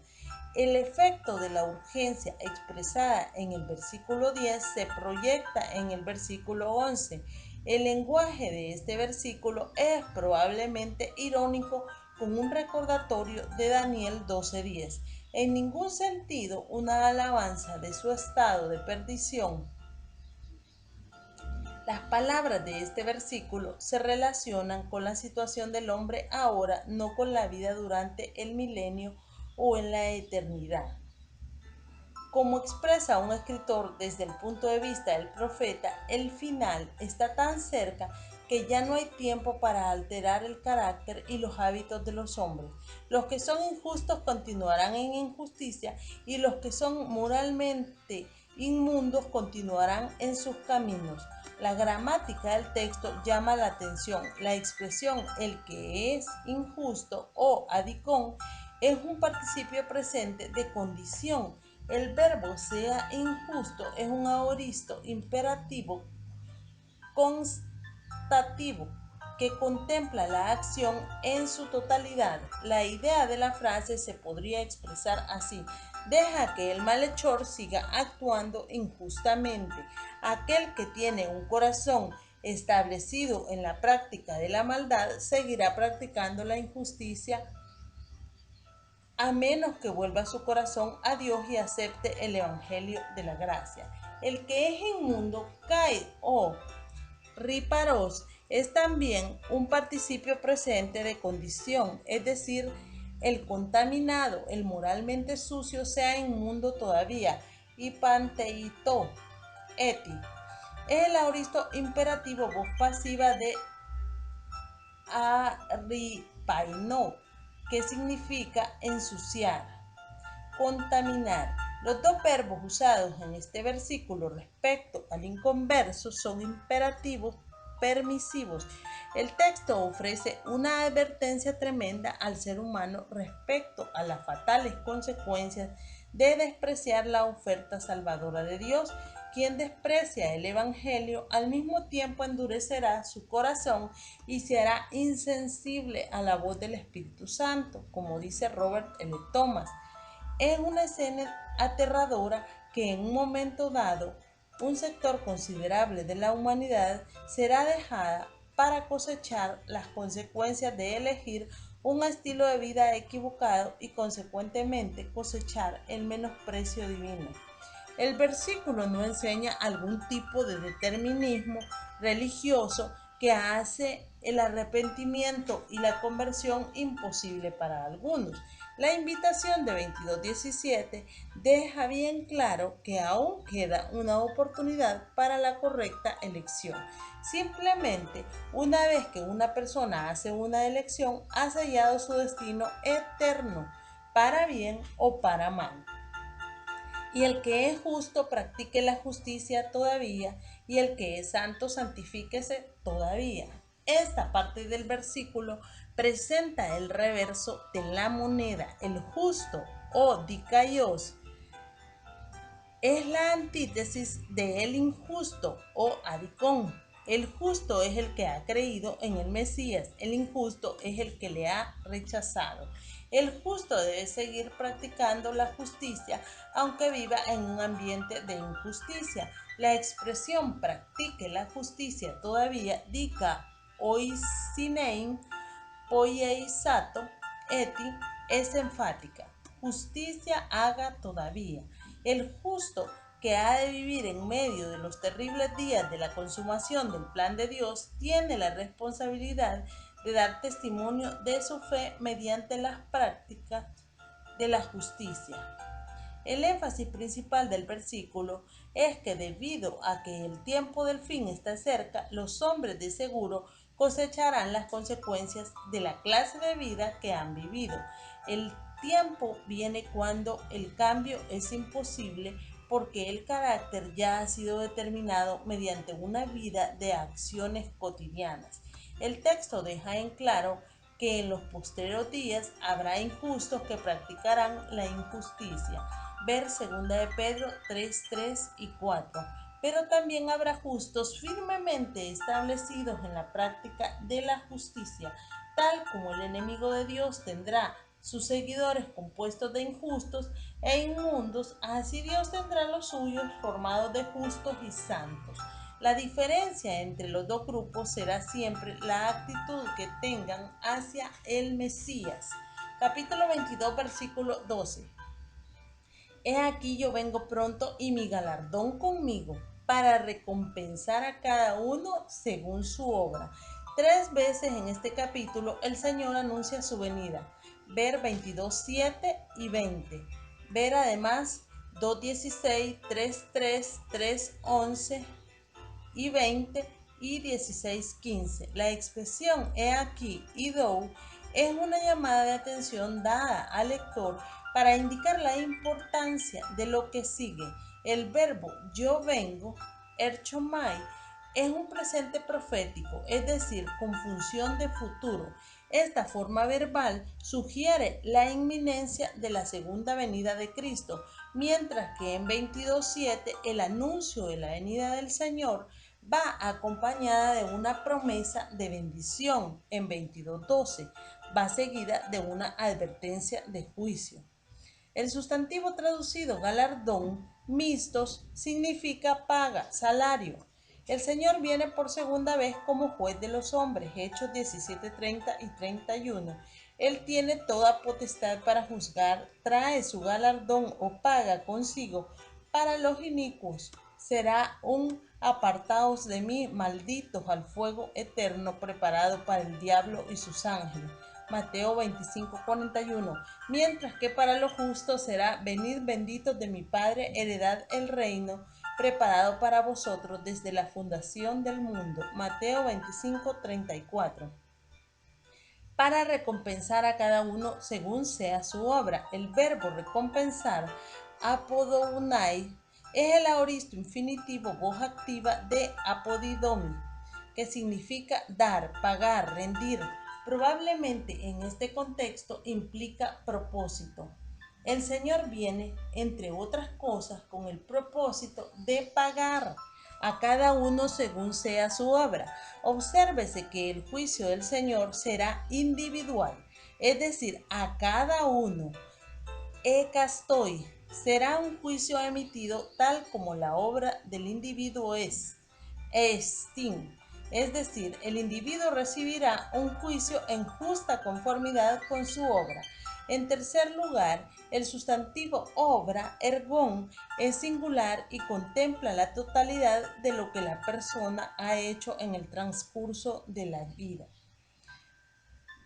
El efecto de la urgencia expresada en el versículo 10 se proyecta en el versículo 11. El lenguaje de este versículo es probablemente irónico, con un recordatorio de Daniel 12:10. En ningún sentido una alabanza de su estado de perdición. Las palabras de este versículo se relacionan con la situación del hombre ahora, no con la vida durante el milenio o en la eternidad. Como expresa un escritor desde el punto de vista del profeta, el final está tan cerca que ya no hay tiempo para alterar el carácter y los hábitos de los hombres. Los que son injustos continuarán en injusticia, y los que son moralmente inmundos continuarán en sus caminos. La gramática del texto llama la atención. La expresión el que es injusto o adicón es un participio presente de condición. El verbo sea injusto es un aoristo imperativo constativo que contempla la acción en su totalidad. La idea de la frase se podría expresar así: deja que el malhechor siga actuando injustamente. Aquel que tiene un corazón establecido en la práctica de la maldad seguirá practicando la injusticia, a menos que vuelva su corazón a Dios y acepte el evangelio de la gracia. El que es inmundo, cae o riparos, es también un participio presente de condición, es decir, el contaminado, el moralmente sucio, sea inmundo todavía. Y panteito, eti, es el aoristo imperativo, voz pasiva de aripaino, que significa ensuciar, contaminar. Los dos verbos usados en este versículo respecto al inconverso son imperativos permisivos. El texto ofrece una advertencia tremenda al ser humano respecto a las fatales consecuencias de despreciar la oferta salvadora de Dios. Quien desprecia el Evangelio al mismo tiempo endurecerá su corazón y se hará insensible a la voz del Espíritu Santo, como dice Robert L. Thomas. Es una escena aterradora que en un momento dado un sector considerable de la humanidad será dejada para cosechar las consecuencias de elegir un estilo de vida equivocado y consecuentemente cosechar el menosprecio divino. El versículo no enseña algún tipo de determinismo religioso que hace el arrepentimiento y la conversión imposible para algunos. La invitación de 22:17 deja bien claro que aún queda una oportunidad para la correcta elección. Simplemente, una vez que una persona hace una elección, ha sellado su destino eterno, para bien o para mal. Y el que es justo practique la justicia todavía, y el que es santo santifíquese todavía. Esta parte del versículo presenta el reverso de la moneda. El justo o dikaios es la antítesis de el injusto o adicón. El justo es el que ha creído en el Mesías, el injusto es el que le ha rechazado. El justo debe seguir practicando la justicia aunque viva en un ambiente de injusticia. La expresión practique la justicia todavía dica oisinein poieisato eti es enfática. Justicia haga todavía. El justo que ha de vivir en medio de los terribles días de la consumación del plan de Dios tiene la responsabilidad de dar testimonio de su fe mediante las prácticas de la justicia. El énfasis principal del versículo es que debido a que el tiempo del fin está cerca, los hombres de seguro cosecharán las consecuencias de la clase de vida que han vivido. El tiempo viene cuando el cambio es imposible porque el carácter ya ha sido determinado mediante una vida de acciones cotidianas. El texto deja en claro que en los posteriores días habrá injustos que practicarán la injusticia. Ver 2 de Pedro 3, 3 y 4. Pero también habrá justos firmemente establecidos en la práctica de la justicia, tal como el enemigo de Dios tendrá sus seguidores compuestos de injustos e inmundos, así Dios tendrá los suyos formados de justos y santos. La diferencia entre los dos grupos será siempre la actitud que tengan hacia el Mesías. Capítulo 22, versículo 12. He aquí yo vengo pronto y mi galardón conmigo para recompensar a cada uno según su obra. 3 veces en este capítulo el Señor anuncia su venida. Ver 22, 7 y 20. Ver además 2:16, 3:3, 3:11 y 20 y 16:15. La expresión he aquí y dou es una llamada de atención dada al lector para indicar la importancia de lo que sigue. El verbo yo vengo, erchomai, es un presente profético, es decir, con función de futuro. Esta forma verbal sugiere la inminencia de la segunda venida de Cristo, mientras que en 22:7 el anuncio de la venida del Señor va acompañada de una promesa de bendición. En 22:12 va seguida de una advertencia de juicio. El sustantivo traducido galardón, mistos, significa paga, salario. El Señor viene por segunda vez como juez de los hombres, Hechos 17, 30 y 31. Él tiene toda potestad para juzgar, trae su galardón o paga consigo para los inicuos. Será un apartaos de mí, malditos, al fuego eterno preparado para el diablo y sus ángeles. Mateo 25, 41. Mientras que para los justos será venid benditos de mi Padre, heredad el reino preparado para vosotros desde la fundación del mundo. Mateo 25, 34. Para recompensar a cada uno según sea su obra. El verbo recompensar, apodounai, es el aoristo infinitivo voz activa de apodidomi, que significa dar, pagar, rendir. Probablemente en este contexto implica propósito. El Señor viene, entre otras cosas, con el propósito de pagar a cada uno según sea su obra. Obsérvese que el juicio del Señor será individual, es decir, a cada uno. Ecastoi será un juicio emitido tal como la obra del individuo es. Estin, es decir, el individuo recibirá un juicio en justa conformidad con su obra. En tercer lugar, el sustantivo obra, ergón, es singular y contempla la totalidad de lo que la persona ha hecho en el transcurso de la vida.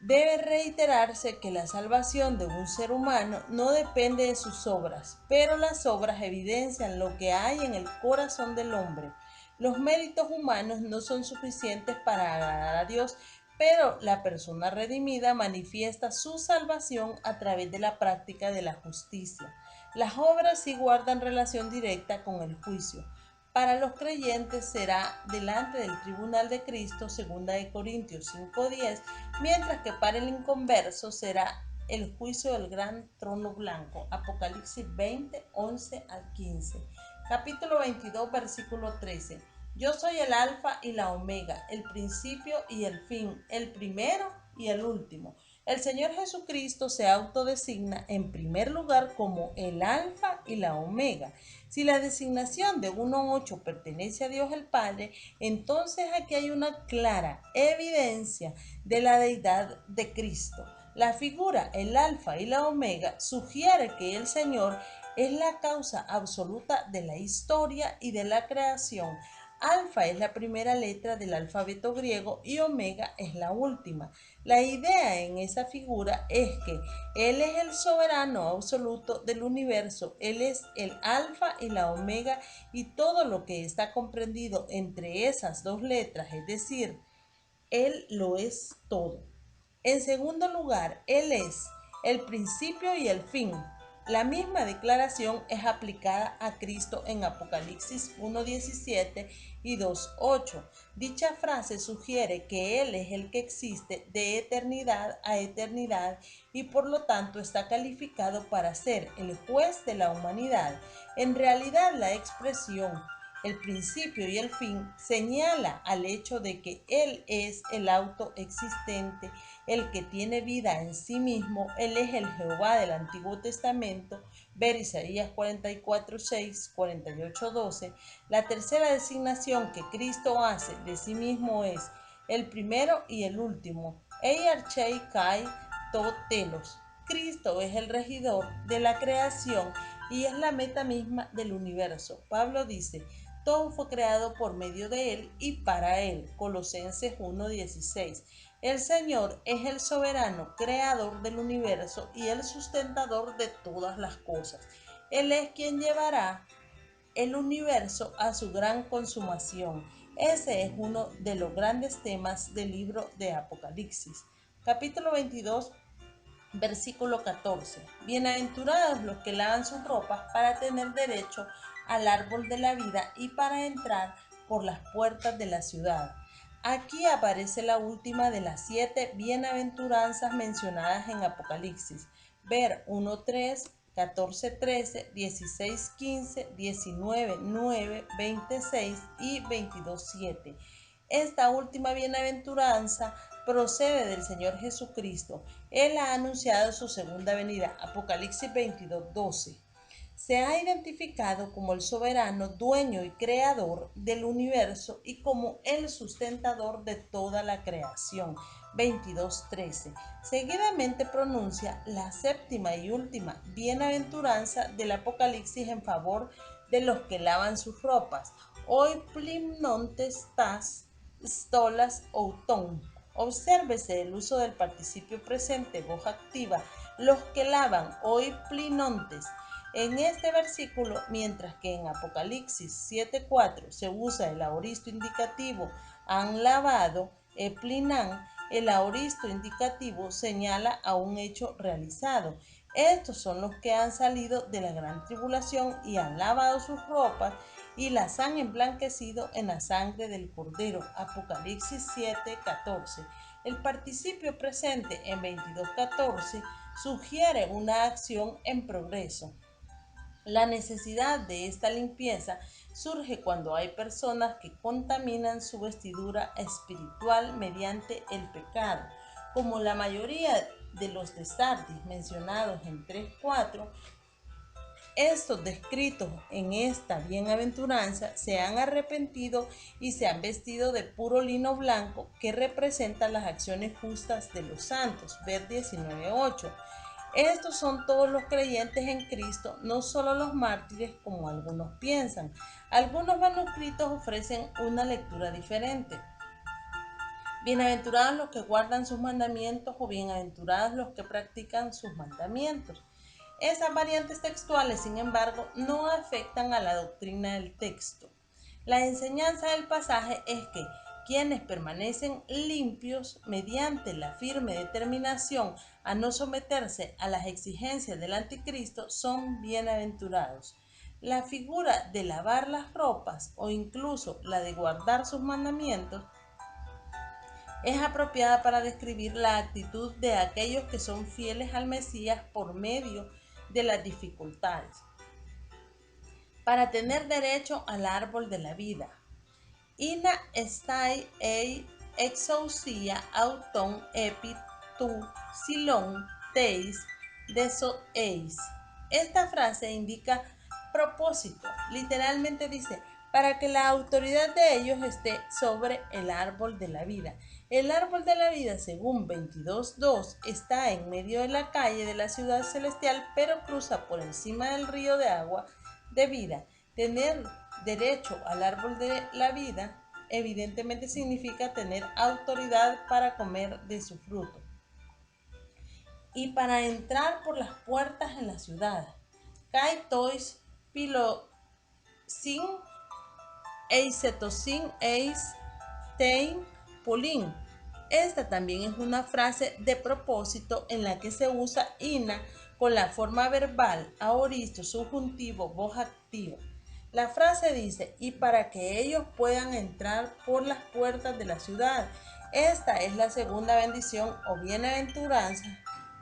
Debe reiterarse que la salvación de un ser humano no depende de sus obras, pero las obras evidencian lo que hay en el corazón del hombre. Los méritos humanos no son suficientes para agradar a Dios, pero la persona redimida manifiesta su salvación a través de la práctica de la justicia. Las obras sí guardan relación directa con el juicio. para los creyentes será delante del tribunal de Cristo, 2 Corintios 5:10, mientras que para el inconverso será el juicio del gran trono blanco, Apocalipsis 20:11-15. Capítulo 22, versículo 13. Yo soy el alfa y la omega, el principio y el fin, el primero y el último. El Señor Jesucristo se autodesigna en primer lugar como el alfa y la omega. Si la designación de 1:8 pertenece a Dios el Padre, entonces aquí hay una clara evidencia de la deidad de Cristo. La figura, el alfa y la omega, sugiere que el Señor es la causa absoluta de la historia y de la creación. Alfa es la primera letra del alfabeto griego y omega es la última. La idea en esa figura es que Él es el soberano absoluto del universo. Él es el alfa y la omega y todo lo que está comprendido entre esas dos letras, es decir, Él lo es todo. En segundo lugar, Él es el principio y el fin. La misma declaración es aplicada a Cristo en Apocalipsis 1:17 y 2:8. Dicha frase sugiere que Él es el que existe de eternidad a eternidad y por lo tanto está calificado para ser el juez de la humanidad. En realidad, la expresión el principio y el fin señala al hecho de que Él es el autoexistente, el que tiene vida en sí mismo. Él es el Jehová del Antiguo Testamento, ver Isaías 44:6, 48:12. La tercera designación que Cristo hace de sí mismo es el primero y el último, Ei Archei Kai To Telos. Cristo es el regidor de la creación y es la meta misma del universo. Pablo dice, todo fue creado por medio de Él y para Él. Colosenses 1:16. El Señor es el soberano creador del universo y el sustentador de todas las cosas. Él es quien llevará el universo a su gran consumación. Ese es uno de los grandes temas del libro de Apocalipsis. Capítulo 22, versículo 14. Bienaventurados los que lavan sus ropas para tener derecho al árbol de la vida y para entrar por las puertas de la ciudad. Aquí aparece la última de las 7 bienaventuranzas mencionadas en Apocalipsis. Ver 1:3, 14:13, 16:15, 19:9, 26 y 22:7. Esta última bienaventuranza procede del Señor Jesucristo. Él ha anunciado su segunda venida, Apocalipsis 22:12. Se ha identificado como el soberano, dueño y creador del universo y como el sustentador de toda la creación, 22:13. Seguidamente pronuncia la séptima y última bienaventuranza del Apocalipsis en favor de los que lavan sus ropas. Hoy plimnontes tas stolas outon. Obsérvese el uso del participio presente, voz activa, los que lavan, hoy plinontes. En este versículo, mientras que en Apocalipsis 7:4 se usa el aoristo indicativo han lavado, plinan, el aoristo indicativo señala a un hecho realizado. Estos son los que han salido de la gran tribulación y han lavado sus ropas y las han emblanquecido en la sangre del Cordero. Apocalipsis 7:14. El participio presente en 22:14 sugiere una acción en progreso. La necesidad de esta limpieza surge cuando hay personas que contaminan su vestidura espiritual mediante el pecado. Como la mayoría de los de Sardis mencionados en 3:4, estos descritos en esta bienaventuranza se han arrepentido y se han vestido de puro lino blanco que representa las acciones justas de los santos. Ver 19:8. Estos son todos los creyentes en Cristo, no solo los mártires como algunos piensan. Algunos manuscritos ofrecen una lectura diferente. Bienaventurados los que guardan sus mandamientos o bienaventurados los que practican sus mandamientos. Esas variantes textuales, sin embargo, no afectan a la doctrina del texto. La enseñanza del pasaje es que quienes permanecen limpios mediante la firme determinación a no someterse a las exigencias del anticristo son bienaventurados. La figura de lavar las ropas o incluso la de guardar sus mandamientos es apropiada para describir la actitud de aquellos que son fieles al Mesías por medio de las dificultades. Para tener derecho al árbol de la vida. Ina stai ei exousia auton epi tu silon teis desoeis. Esta frase indica propósito. Literalmente dice, para que la autoridad de ellos esté sobre el árbol de la vida. El árbol de la vida, según 22.2, está en medio de la calle de la ciudad celestial, pero cruza por encima del río de agua de vida. Tener derecho al árbol de la vida evidentemente significa tener autoridad para comer de su fruto y para entrar por las puertas en la ciudad. Kai tois pilosin eisetosin eis tein pulin. Esta también es una frase de propósito en la que se usa ina con la forma verbal, aoristo, subjuntivo, voz activa. La frase dice, y para que ellos puedan entrar por las puertas de la ciudad. Esta es la segunda bendición o bienaventuranza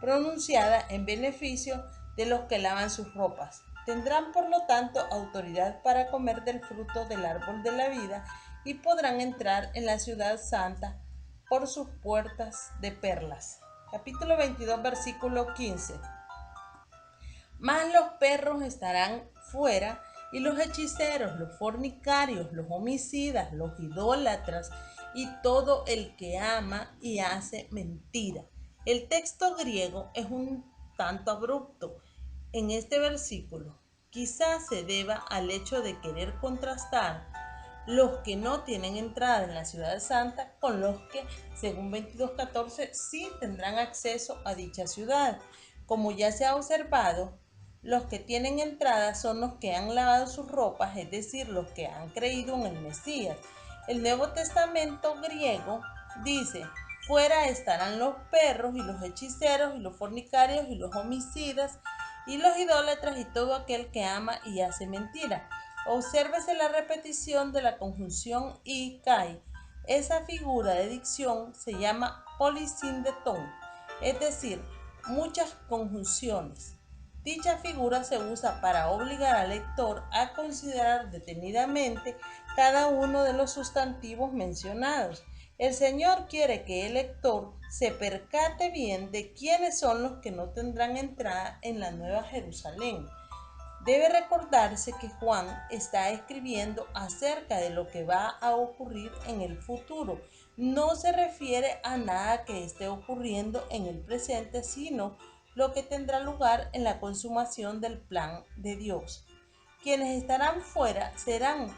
pronunciada en beneficio de los que lavan sus ropas. Tendrán por lo tanto autoridad para comer del fruto del árbol de la vida y podrán entrar en la ciudad santa por sus puertas de perlas. Capítulo 22, versículo 15. Mas los perros estarán fuera y los hechiceros, los fornicarios, los homicidas, los idólatras y todo el que ama y hace mentira. El texto griego es un tanto abrupto en este versículo. Quizás se deba al hecho de querer contrastar los que no tienen entrada en la ciudad santa con los que, según 22.14, sí tendrán acceso a dicha ciudad. Como ya se ha observado, los que tienen entrada son los que han lavado sus ropas, es decir, los que han creído en el Mesías. El Nuevo Testamento griego dice, fuera estarán los perros y los hechiceros y los fornicarios y los homicidas y los idólatras y todo aquel que ama y hace mentira. Obsérvese la repetición de la conjunción y kai. Esa figura de dicción se llama polisindeton, es decir, muchas conjunciones. Dicha figura se usa para obligar al lector a considerar detenidamente cada uno de los sustantivos mencionados. El Señor quiere que el lector se percate bien de quiénes son los que no tendrán entrada en la Nueva Jerusalén. Debe recordarse que Juan está escribiendo acerca de lo que va a ocurrir en el futuro. No se refiere a nada que esté ocurriendo en el presente, sino lo que tendrá lugar en la consumación del plan de Dios. Quienes estarán fuera serán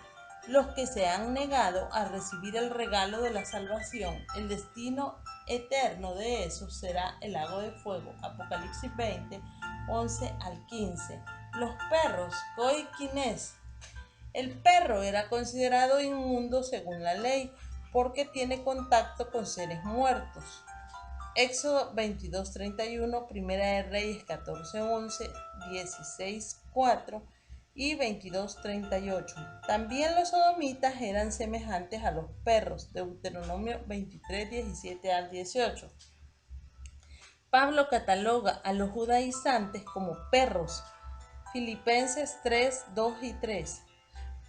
los que se han negado a recibir el regalo de la salvación. El destino eterno de esos será el lago de fuego. Apocalipsis 20, 11 al 15. Los perros, koi kines. El perro era considerado inmundo según la ley porque tiene contacto con seres muertos. Éxodo 22:31, Primera de Reyes 14:11, 16:4 y 22:38. También los sodomitas eran semejantes a los perros. Deuteronomio 23:17 al 18. Pablo cataloga a los judaizantes como perros. Filipenses 3:2 y 3.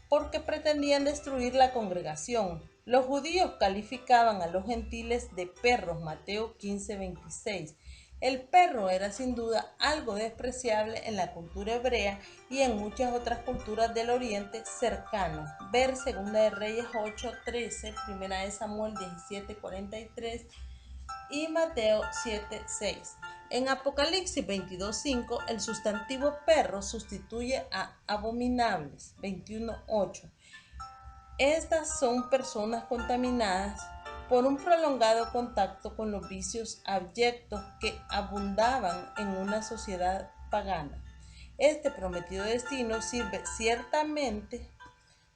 Porque pretendían destruir la congregación. Los judíos calificaban a los gentiles de perros, Mateo 15:26. El perro era sin duda algo despreciable en la cultura hebrea y en muchas otras culturas del Oriente cercano. Ver 2 de Reyes 8:13, 1 de Samuel 17:43 y Mateo 7:6. En Apocalipsis 22:5, el sustantivo perro sustituye a abominables, 21:8. Estas son personas contaminadas por un prolongado contacto con los vicios abyectos que abundaban en una sociedad pagana. Este prometido destino sirve ciertamente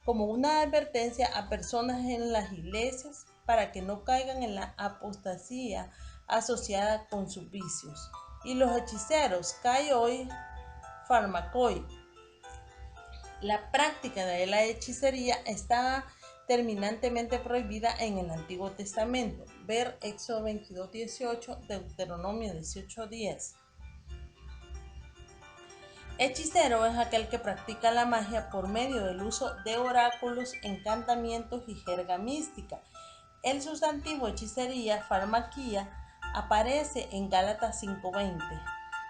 como una advertencia a personas en las iglesias para que no caigan en la apostasía asociada con sus vicios. Y los hechiceros, kai oi pharmakoi, La práctica de la hechicería estaba terminantemente prohibida en el Antiguo Testamento. Ver Éxodo 22:18, Deuteronomio 18:10. Hechicero es aquel que practica la magia por medio del uso de oráculos, encantamientos y jerga mística. El sustantivo hechicería, farmaquía, aparece en Gálatas 5:20.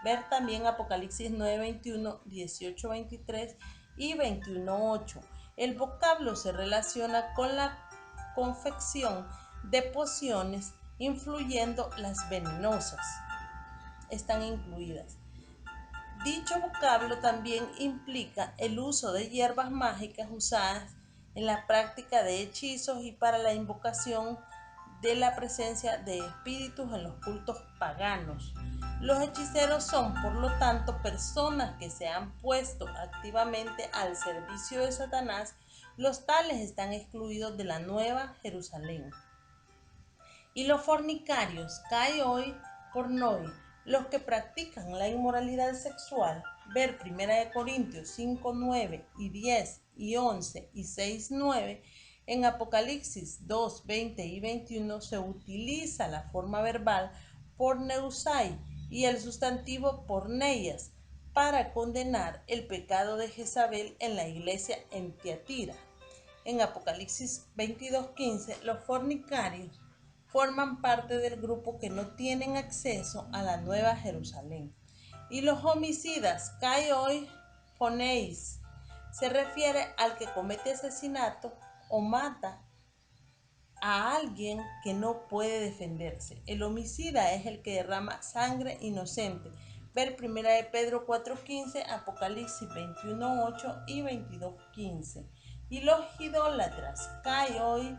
Ver también Apocalipsis 9:21, 18:23 y 21:8. El vocablo se relaciona con la confección de pociones, incluyendo las venenosas. Están incluidas. Dicho vocablo también implica el uso de hierbas mágicas usadas en la práctica de hechizos y para la invocación de la presencia de espíritus en los cultos paganos. Los hechiceros son, por lo tanto, personas que se han puesto activamente al servicio de Satanás. Los tales están excluidos de la Nueva Jerusalén. Y los fornicarios, kai hoy pornoi, los que practican la inmoralidad sexual. Ver 1 Corintios 5, 9 y 10 y 11 y 6, 9. En Apocalipsis 2, 20 y 21 se utiliza la forma verbal porneusai y el sustantivo porneias para condenar el pecado de Jezabel en la iglesia en Tiatira. En Apocalipsis 22:15, los fornicarios forman parte del grupo que no tienen acceso a la Nueva Jerusalén. Y los homicidas, kai hoy ponéis, se refiere al que comete asesinato o mata a alguien que no puede defenderse. El homicida es el que derrama sangre inocente. Ver 1 de Pedro 4:15, Apocalipsis 21:8 y 22:15. Y los idólatras, kai hoy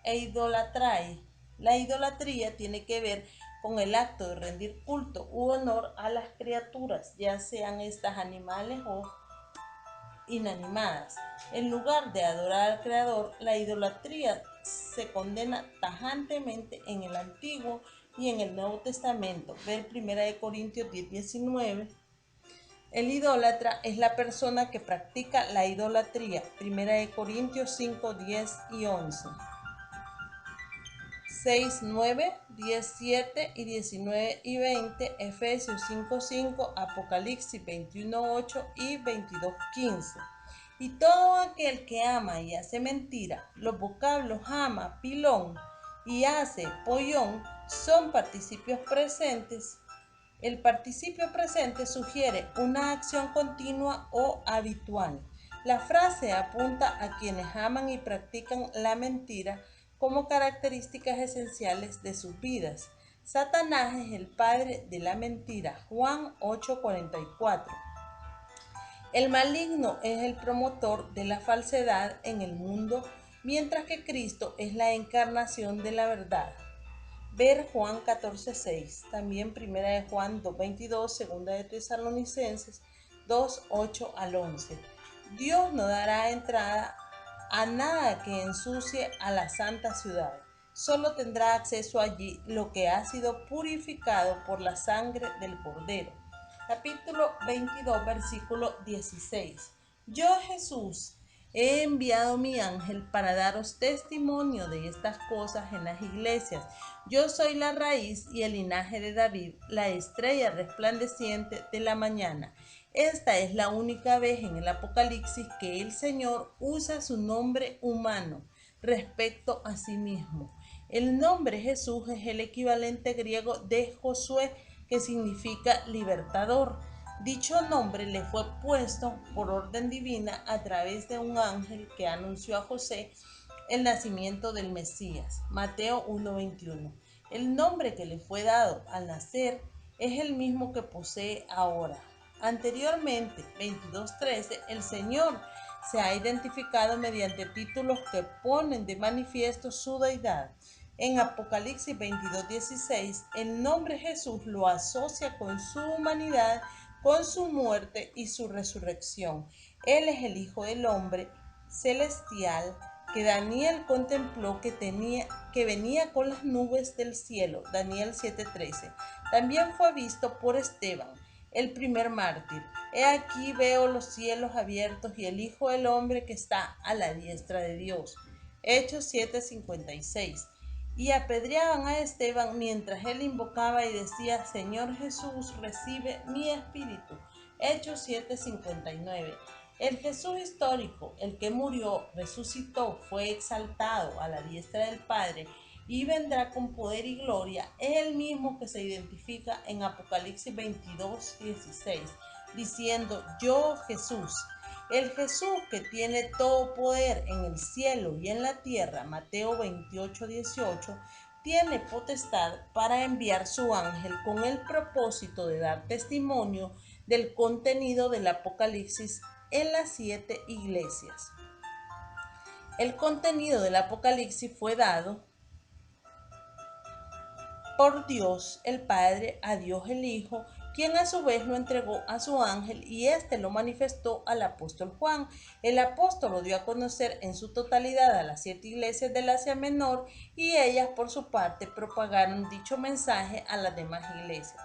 e idolatrai. La idolatría tiene que ver con el acto de rendir culto u honor a las criaturas, ya sean estas animales o inanimadas. En lugar de adorar al Creador, la idolatría se condena tajantemente en el Antiguo y en el Nuevo Testamento. Ver 1 Corintios 10:19. El idólatra es la persona que practica la idolatría. 1 Corintios 5, 10 y 11. 6, 9, 17 y 19 y 20, Efesios 5, 5, Apocalipsis 21, 8 y 22, 15. Y todo aquel que ama y hace mentira, los vocablos ama, pilón y hace, pollón, son participios presentes. El participio presente sugiere una acción continua o habitual. La frase apunta a quienes aman y practican la mentira como características esenciales de sus vidas. Satanás es el padre de la mentira. Juan 8:44. El maligno es el promotor de la falsedad en el mundo, mientras que Cristo es la encarnación de la verdad. Ver Juan 14:6, también 1 de Juan 2:22, 2 de Tesalonicenses 2:8 al 11. Dios no dará entrada a nada que ensucie a la santa ciudad. Solo tendrá acceso allí lo que ha sido purificado por la sangre del Cordero. Capítulo 22, versículo 16. Yo, Jesús, he enviado mi ángel para daros testimonio de estas cosas en las iglesias. Yo soy la raíz y el linaje de David, la estrella resplandeciente de la mañana. Esta es la única vez en el Apocalipsis que el Señor usa su nombre humano respecto a sí mismo. El nombre Jesús es el equivalente griego de Josué, que significa libertador. Dicho nombre le fue puesto por orden divina a través de un ángel que anunció a José el nacimiento del Mesías. Mateo 1:21. El nombre que le fue dado al nacer es el mismo que posee ahora. Anteriormente, 22:13, el Señor se ha identificado mediante títulos que ponen de manifiesto su deidad. En Apocalipsis 22:16, el nombre Jesús lo asocia con su humanidad, con su muerte y su resurrección. Él es el Hijo del Hombre celestial que Daniel contempló que venía con las nubes del cielo. Daniel 7:13. También fue visto por Esteban. el primer mártir. He aquí veo los cielos abiertos y el Hijo del Hombre que está a la diestra de Dios. Hechos 7:56. Y apedreaban a Esteban mientras él invocaba y decía: Señor Jesús, recibe mi espíritu. Hechos 7:59. El Jesús histórico, el que murió, resucitó, fue exaltado a la diestra del Padre y vendrá con poder y gloria, es el mismo que se identifica en Apocalipsis 22:16, diciendo: Yo Jesús. El Jesús que tiene todo poder en el cielo y en la tierra, Mateo 28:18, tiene potestad para enviar su ángel con el propósito de dar testimonio del contenido del Apocalipsis en las 7 iglesias. El contenido del Apocalipsis fue dado por Dios el Padre a Dios el Hijo, quien a su vez lo entregó a su ángel y éste lo manifestó al apóstol Juan. El apóstol lo dio a conocer en su totalidad a las 7 iglesias del Asia Menor y ellas por su parte propagaron dicho mensaje a las demás iglesias.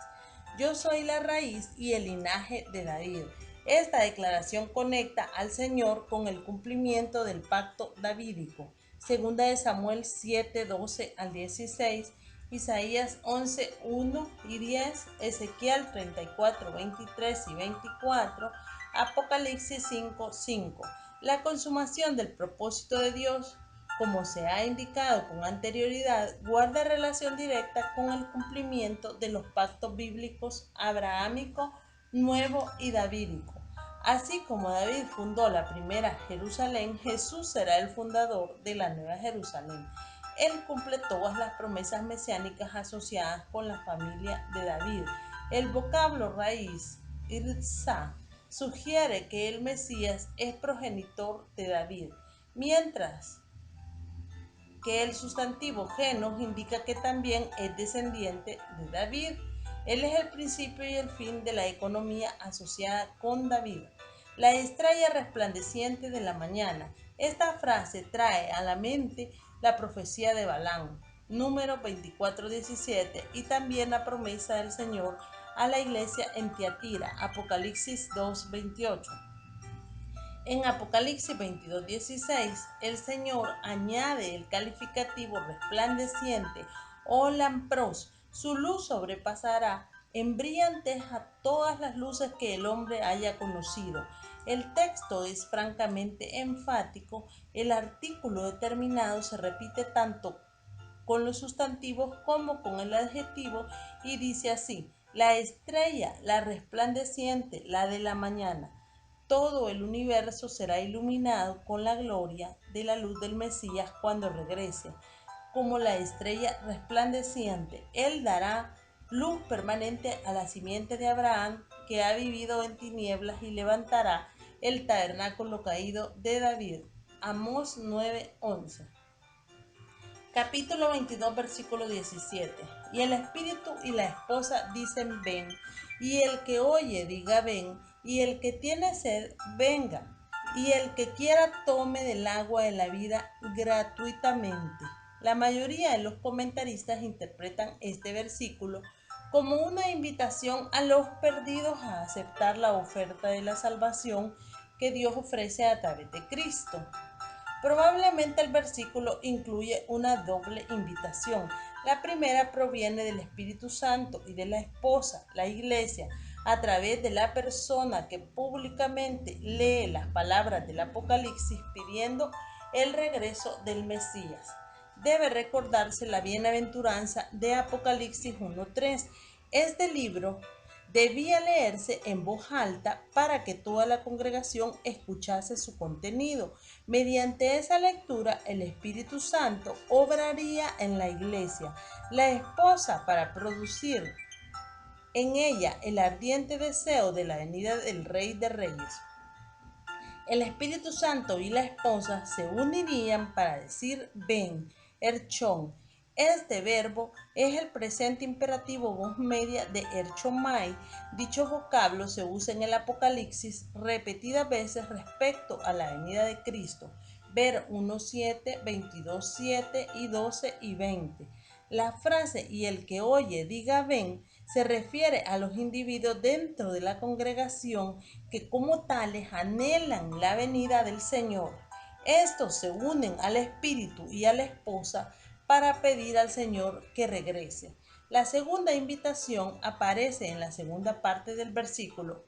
Yo soy la raíz y el linaje de David. Esta declaración conecta al Señor con el cumplimiento del pacto davídico. Segunda de Samuel 7:12 al 16, Isaías 11:1 y 10, Ezequiel 34:23 y 24, Apocalipsis 5:5. La consumación del propósito de Dios, como se ha indicado con anterioridad, guarda relación directa con el cumplimiento de los pactos bíblicos abrahámico, nuevo y davídico. Así como David fundó la primera Jerusalén, Jesús será el fundador de la nueva Jerusalén. Él cumple todas las promesas mesiánicas asociadas con la familia de David. El vocablo raíz, Irsa, sugiere que el Mesías es progenitor de David, mientras que el sustantivo genos indica que también es descendiente de David. Él es el principio y el fin de la economía asociada con David. La estrella resplandeciente de la mañana. Esta frase trae a la mente la profecía de Balaam, número 24:17, y también la promesa del Señor a la iglesia en Tiatira, Apocalipsis 2:28. En Apocalipsis 22:16, el Señor añade el calificativo resplandeciente o lampros. Su luz sobrepasará en brillantes a todas las luces que el hombre haya conocido. El texto es francamente enfático. El artículo determinado se repite tanto con los sustantivos como con el adjetivo y dice así: la estrella, la resplandeciente, la de la mañana. Todo el universo será iluminado con la gloria de la luz del Mesías cuando regrese. Como la estrella resplandeciente, Él dará luz permanente a la simiente de Abraham, que ha vivido en tinieblas, y levantará el tabernáculo caído de David. Amós 9:11. Capítulo 22, versículo 17. Y el espíritu y la esposa dicen: ven. Y el que oye diga: ven. Y el que tiene sed, venga. Y el que quiera tome del agua de la vida gratuitamente. La mayoría de los comentaristas interpretan este versículo como una invitación a los perdidos a aceptar la oferta de la salvación que Dios ofrece a través de Cristo. Probablemente el versículo incluye una doble invitación. La primera proviene del Espíritu Santo y de la esposa, la iglesia, a través de la persona que públicamente lee las palabras del Apocalipsis pidiendo el regreso del Mesías. Debe recordarse la bienaventuranza de Apocalipsis 1:3. Este libro debía leerse en voz alta para que toda la congregación escuchase su contenido. Mediante esa lectura, el Espíritu Santo obraría en la iglesia, la esposa, para producir en ella el ardiente deseo de la venida del Rey de Reyes. El Espíritu Santo y la esposa se unirían para decir: ven, Erchón. Este verbo es el presente imperativo voz media de Erchomai. Dicho vocablo se usa en el Apocalipsis repetidas veces respecto a la venida de Cristo. Ver 1:7, 22:7 y 12 y 20. La frase "y el que oye diga ven" se refiere a los individuos dentro de la congregación que como tales anhelan la venida del Señor. Estos se unen al Espíritu y a la esposa para pedir al Señor que regrese. La segunda invitación aparece en la segunda parte del versículo.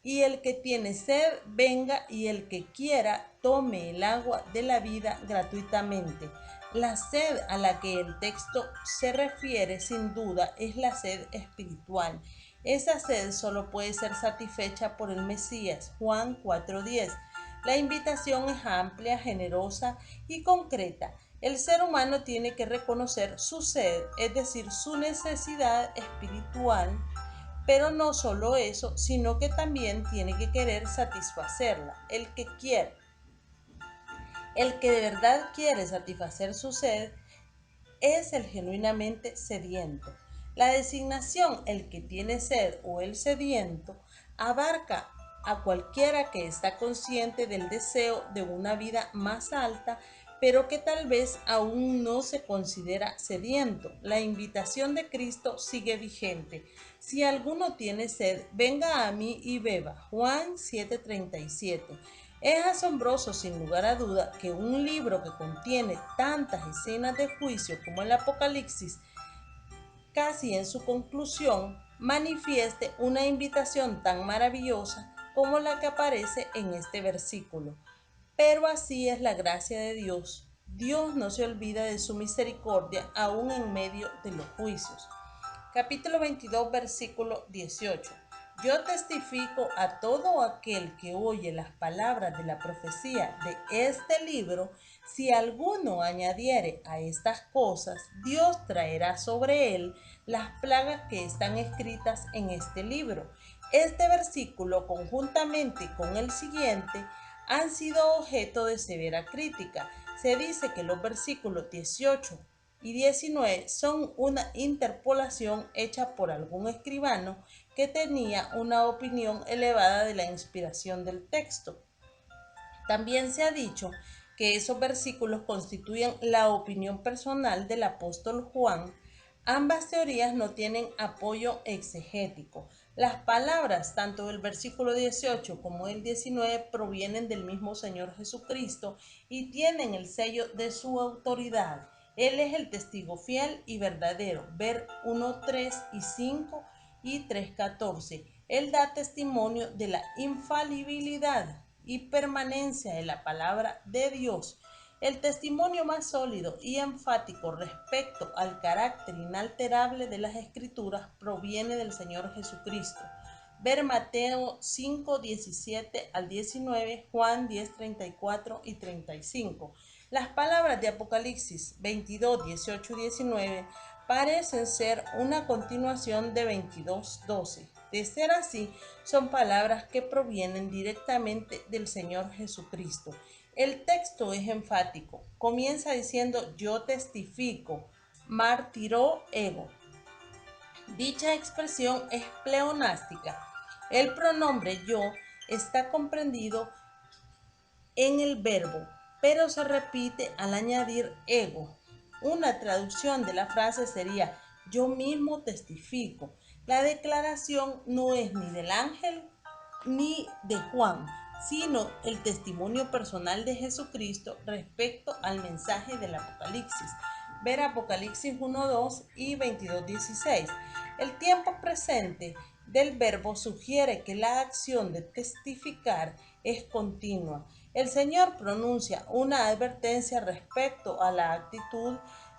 Y el que tiene sed, venga, y el que quiera, tome el agua de la vida gratuitamente. La sed a la que el texto se refiere sin duda es la sed espiritual. Esa sed solo puede ser satisfecha por el Mesías. Juan 4:10. La invitación es amplia, generosa y concreta. El ser humano tiene que reconocer su sed, es decir, su necesidad espiritual, pero no solo eso, sino que también tiene que querer satisfacerla. El que de verdad quiere satisfacer su sed es el genuinamente sediento. La designación "el que tiene sed" o "el sediento" abarca a cualquiera que está consciente del deseo de una vida más alta, pero que tal vez aún no se considera sediento. La invitación de Cristo sigue vigente. Si alguno tiene sed, venga a mí y beba. Juan 7:37. Es asombroso, sin lugar a duda, que un libro que contiene tantas escenas de juicio como el Apocalipsis, casi en su conclusión, manifieste una invitación tan maravillosa como la que aparece en este versículo. Pero así es la gracia de Dios. Dios no se olvida de su misericordia aún en medio de los juicios. Capítulo 22, versículo 18. Yo testifico a todo aquel que oye las palabras de la profecía de este libro, si alguno añadiere a estas cosas, Dios traerá sobre él las plagas que están escritas en este libro. Este versículo, conjuntamente con el siguiente, han sido objeto de severa crítica. Se dice que los versículos 18 y 19 son una interpolación hecha por algún escribano que tenía una opinión elevada de la inspiración del texto. También se ha dicho que esos versículos constituyen la opinión personal del apóstol Juan. Ambas teorías no tienen apoyo exegético. Las palabras, tanto del versículo 18 como del 19, provienen del mismo Señor Jesucristo y tienen el sello de su autoridad. Él es el testigo fiel y verdadero. Ver 1:3 y 5 y 3:14. Él da testimonio de la infalibilidad y permanencia de la palabra de Dios. El testimonio más sólido y enfático respecto al carácter inalterable de las Escrituras proviene del Señor Jesucristo. Ver Mateo 5, 17 al 19, Juan 10, 34 y 35. Las palabras de Apocalipsis 22, 18 y 19 parecen ser una continuación de 22, 12. De ser así, son palabras que provienen directamente del Señor Jesucristo. El texto es enfático. Comienza diciendo: yo testifico, martiró ego. Dicha expresión es pleonástica. El pronombre yo está comprendido en el verbo, pero se repite al añadir ego. Una traducción de la frase sería: yo mismo testifico. La declaración no es ni del ángel ni de Juan, sino el testimonio personal de Jesucristo respecto al mensaje del Apocalipsis. Ver Apocalipsis 1:2 y 22:16. El tiempo presente del verbo sugiere que la acción de testificar es continua. El Señor pronuncia una advertencia respecto a la actitud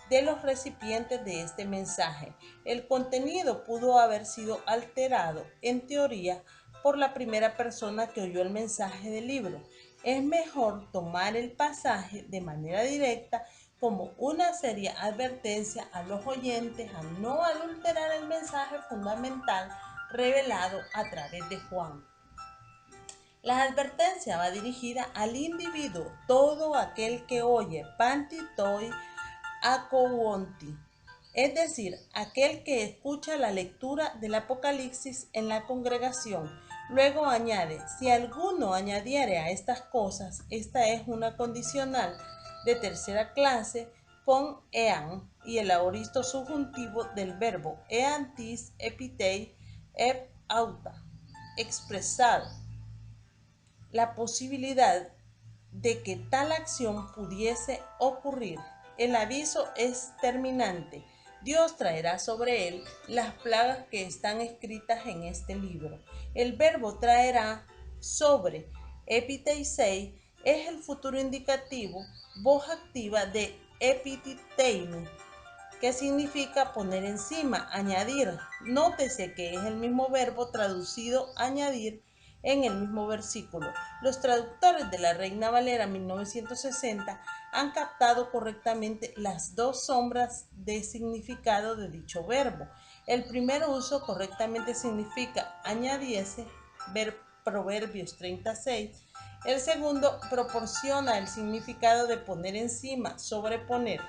de los recipientes de este mensaje. El contenido pudo haber sido alterado, en teoría, por la primera persona que oyó el mensaje del libro. Es mejor tomar el pasaje de manera directa como una seria advertencia a los oyentes a no adulterar el mensaje fundamental revelado a través de Juan. La advertencia va dirigida al individuo, todo aquel que oye panti toi akouonti, es decir, aquel que escucha la lectura del Apocalipsis en la congregación. Luego añade: si alguno añadiere a estas cosas, esta es una condicional de tercera clase con ean y el aoristo subjuntivo del verbo eantis, epitei, ep auta, expresar la posibilidad de que tal acción pudiese ocurrir. El aviso es terminante. Dios traerá sobre él las plagas que están escritas en este libro. El verbo traerá sobre epiteisei es el futuro indicativo, voz activa de epititeinu, que significa poner encima, añadir. Nótese que es el mismo verbo traducido añadir en el mismo versículo. Los traductores de la Reina Valera 1960 han captado correctamente las dos sombras de significado de dicho verbo. El primer uso correctamente significa añadiese, ver Proverbios 36. El segundo proporciona el significado de poner encima, sobreponer.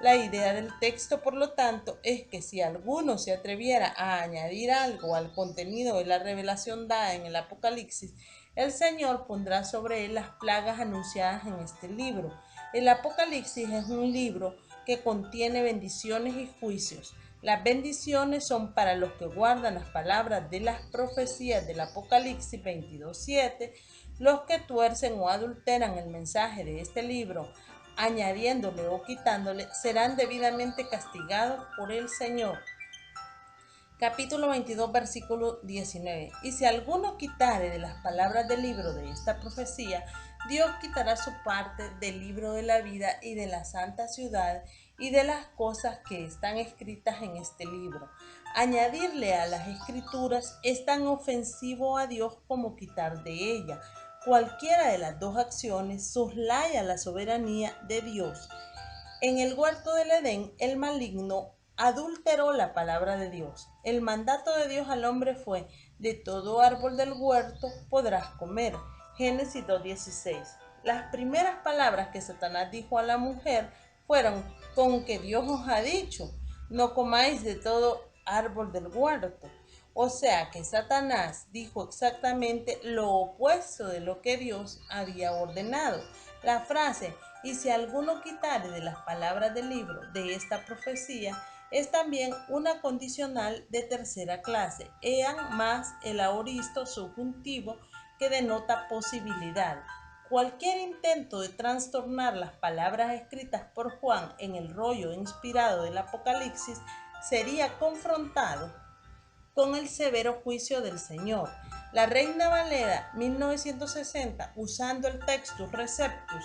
La idea del texto, por lo tanto, es que si alguno se atreviera a añadir algo al contenido de la revelación dada en el Apocalipsis, el Señor pondrá sobre él las plagas anunciadas en este libro. El Apocalipsis es un libro que contiene bendiciones y juicios. Las bendiciones son para los que guardan las palabras de las profecías del Apocalipsis 22:7, los que tuercen o adulteran el mensaje de este libro, añadiéndole o quitándole, serán debidamente castigados por el Señor. Capítulo 22, versículo 19. Y si alguno quitare de las palabras del libro de esta profecía, Dios quitará su parte del libro de la vida y de la santa ciudad y de las cosas que están escritas en este libro. Añadirle a las escrituras es tan ofensivo a Dios como quitar de ella. Cualquiera de las dos acciones soslaya la soberanía de Dios. En el huerto del Edén, el maligno adulteró la palabra de Dios. El mandato de Dios al hombre fue: de todo árbol del huerto podrás comer. Génesis 2:16. Las primeras palabras que Satanás dijo a la mujer fueron: con que Dios os ha dicho, no comáis de todo árbol del huerto. O sea que Satanás dijo exactamente lo opuesto de lo que Dios había ordenado. La frase "y si alguno quitare de las palabras del libro de esta profecía" es también una condicional de tercera clase, ean más el aoristo subjuntivo que denota posibilidad. Cualquier intento de trastornar las palabras escritas por Juan en el rollo inspirado del Apocalipsis sería confrontado con el severo juicio del Señor. La Reina Valera 1960, usando el Textus Receptus,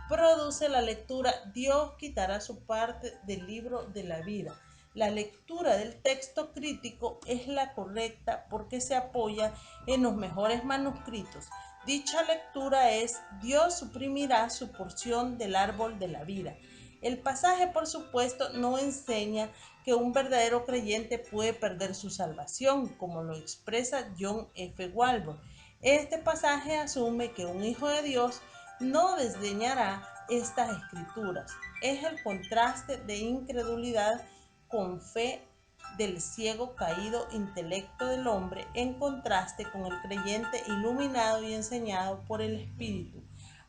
produce la lectura "Dios quitará su parte del libro de la vida". La lectura del texto crítico es la correcta porque se apoya en los mejores manuscritos. Dicha lectura es: Dios suprimirá su porción del árbol de la vida. El pasaje, por supuesto, no enseña que un verdadero creyente puede perder su salvación, como lo expresa John F. Walvoord. Este pasaje asume que un hijo de Dios no desdeñará estas escrituras. Es el contraste de incredulidad con fe del ciego caído intelecto del hombre en contraste con el creyente iluminado y enseñado por el Espíritu.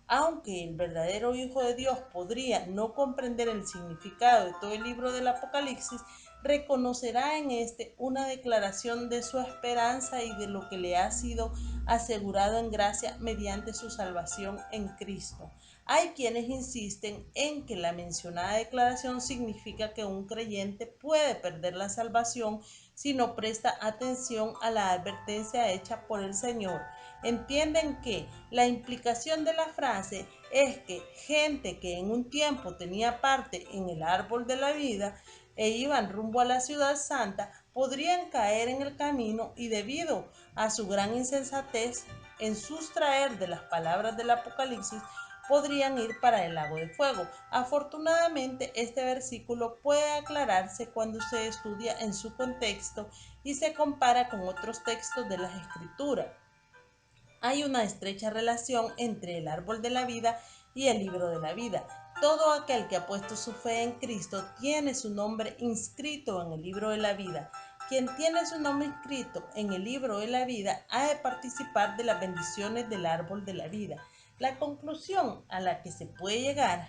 Aunque el verdadero Hijo de Dios podría no comprender el significado de todo el libro del Apocalipsis, reconocerá en este una declaración de su esperanza y de lo que le ha sido asegurado en gracia mediante su salvación en Cristo. Hay quienes insisten en que la mencionada declaración significa que un creyente puede perder la salvación si no presta atención a la advertencia hecha por el Señor. Entienden que la implicación de la frase es que gente que en un tiempo tenía parte en el árbol de la vida e iban rumbo a la ciudad santa podrían caer en el camino y, debido a su gran insensatez en sustraer de las palabras del Apocalipsis, podrían ir para el lago de fuego. Afortunadamente, este versículo puede aclararse cuando se estudia en su contexto y se compara con otros textos de las Escrituras. Hay una estrecha relación entre el árbol de la vida y el libro de la vida. Todo aquel que ha puesto su fe en Cristo tiene su nombre inscrito en el libro de la vida. Quien tiene su nombre inscrito en el libro de la vida ha de participar de las bendiciones del árbol de la vida. La conclusión a la que se puede llegar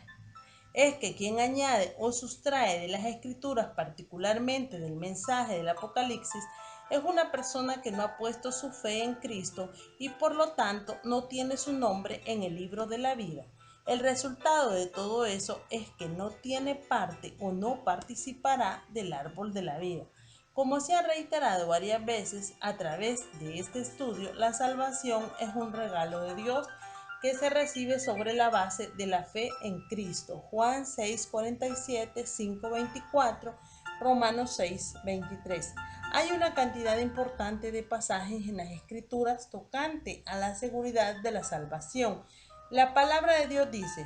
es que quien añade o sustrae de las escrituras, particularmente del mensaje del Apocalipsis, es una persona que no ha puesto su fe en Cristo y por lo tanto no tiene su nombre en el libro de la vida. El resultado de todo eso es que no tiene parte o no participará del árbol de la vida. Como se ha reiterado varias veces a través de este estudio, la salvación es un regalo de Dios que se recibe sobre la base de la fe en Cristo. Juan 6:47, 5:24, Romanos 6:23. Hay una cantidad importante de pasajes en las Escrituras tocante a la seguridad de la salvación. La palabra de Dios dice: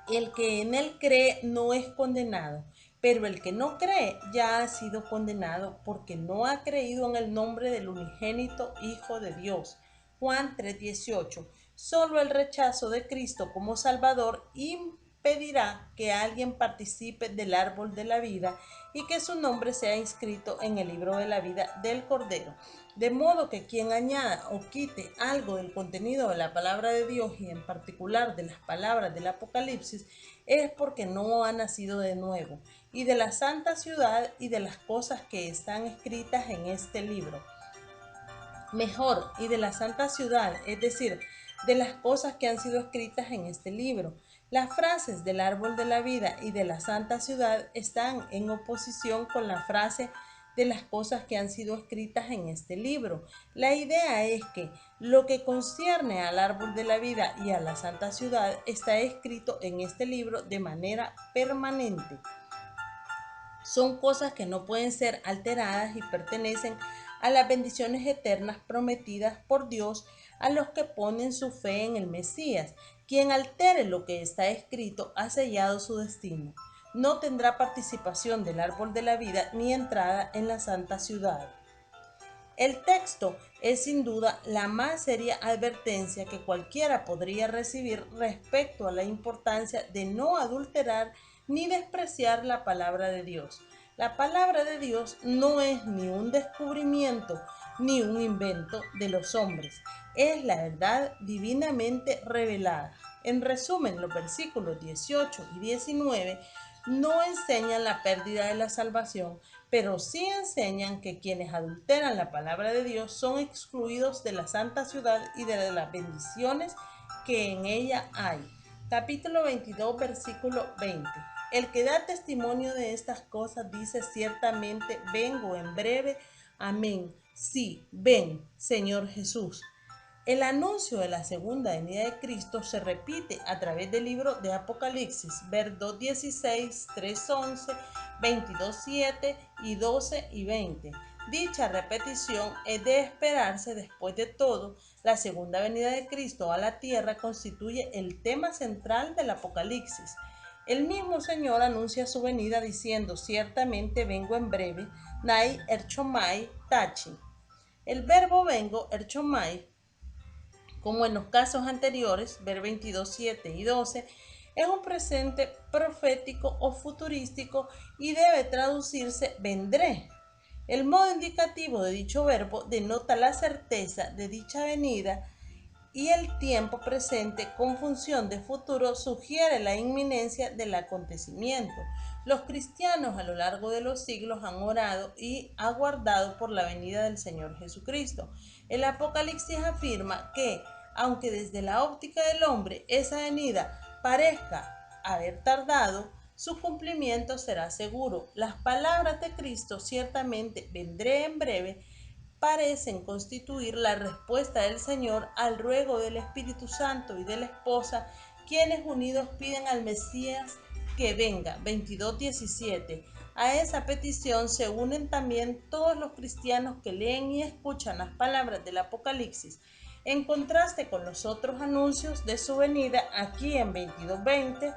el que en él cree no es condenado, pero el que no cree ya ha sido condenado porque no ha creído en el nombre del unigénito Hijo de Dios. Juan 3:18. Solo el rechazo de Cristo como Salvador impedirá que alguien participe del árbol de la vida y que su nombre sea inscrito en el libro de la vida del Cordero. De modo que quien añada o quite algo del contenido de la palabra de Dios y en particular de las palabras del Apocalipsis es porque no ha nacido de nuevo y de la santa ciudad y de las cosas que están escritas en este libro. Mejor, y de la santa ciudad, es decir, de las cosas que han sido escritas en este libro. Las frases del árbol de la vida y de la santa ciudad están en oposición con la frase de las cosas que han sido escritas en este libro. La idea es que lo que concierne al árbol de la vida y a la santa ciudad está escrito en este libro de manera permanente. Son cosas que no pueden ser alteradas y pertenecen a las bendiciones eternas prometidas por Dios a los que ponen su fe en el Mesías. Quien altere lo que está escrito ha sellado su destino. No tendrá participación del árbol de la vida ni entrada en la santa ciudad. El texto es sin duda la más seria advertencia que cualquiera podría recibir respecto a la importancia de no adulterar ni despreciar la palabra de Dios. La palabra de Dios no es ni un descubrimiento ni un invento de los hombres, es la verdad divinamente revelada. En resumen, los versículos 18 y 19 no enseñan la pérdida de la salvación, pero sí enseñan que quienes adulteran la palabra de Dios son excluidos de la santa ciudad y de las bendiciones que en ella hay. Capítulo 22, versículo 20. El que da testimonio de estas cosas dice ciertamente: vengo en breve. Amén. Sí, ven, Señor Jesús. El anuncio de la segunda venida de Cristo se repite a través del libro de Apocalipsis, ver 2:16, 3:11, 22:7 y 12 y 20. Dicha repetición es de esperarse. Después de todo, la segunda venida de Cristo a la tierra constituye el tema central del Apocalipsis. El mismo Señor anuncia su venida diciendo: ciertamente vengo en breve, nai erchomai tachi. El verbo vengo, erchomai, como en los casos anteriores, ver 22, 7 y 12, es un presente profético o futurístico y debe traducirse vendré. El modo indicativo de dicho verbo denota la certeza de dicha venida y el tiempo presente con función de futuro sugiere la inminencia del acontecimiento. Los cristianos a lo largo de los siglos han orado y aguardado por la venida del Señor Jesucristo. El Apocalipsis afirma que, aunque desde la óptica del hombre esa venida parezca haber tardado, su cumplimiento será seguro. Las palabras de Cristo, ciertamente vendré en breve, parecen constituir la respuesta del Señor al ruego del Espíritu Santo y de la esposa, quienes unidos piden al Mesías que venga. 22:17. A esa petición se unen también todos los cristianos que leen y escuchan las palabras del Apocalipsis. En contraste con los otros anuncios de su venida, aquí en 22:20,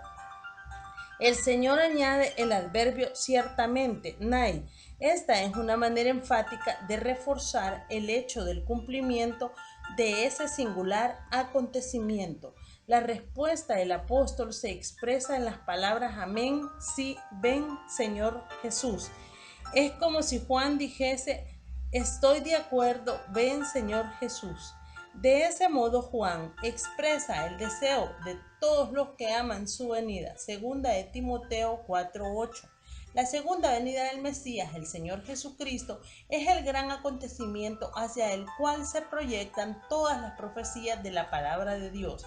el Señor añade el adverbio ciertamente, nai. Esta es una manera enfática de reforzar el hecho del cumplimiento de ese singular acontecimiento. La respuesta del apóstol se expresa en las palabras amén, sí, ven, Señor Jesús. Es como si Juan dijese: estoy de acuerdo, ven, Señor Jesús. De ese modo, Juan expresa el deseo de todos los que aman su venida. Segunda de Timoteo 4:8. La segunda venida del Mesías, el Señor Jesucristo, es el gran acontecimiento hacia el cual se proyectan todas las profecías de la palabra de Dios.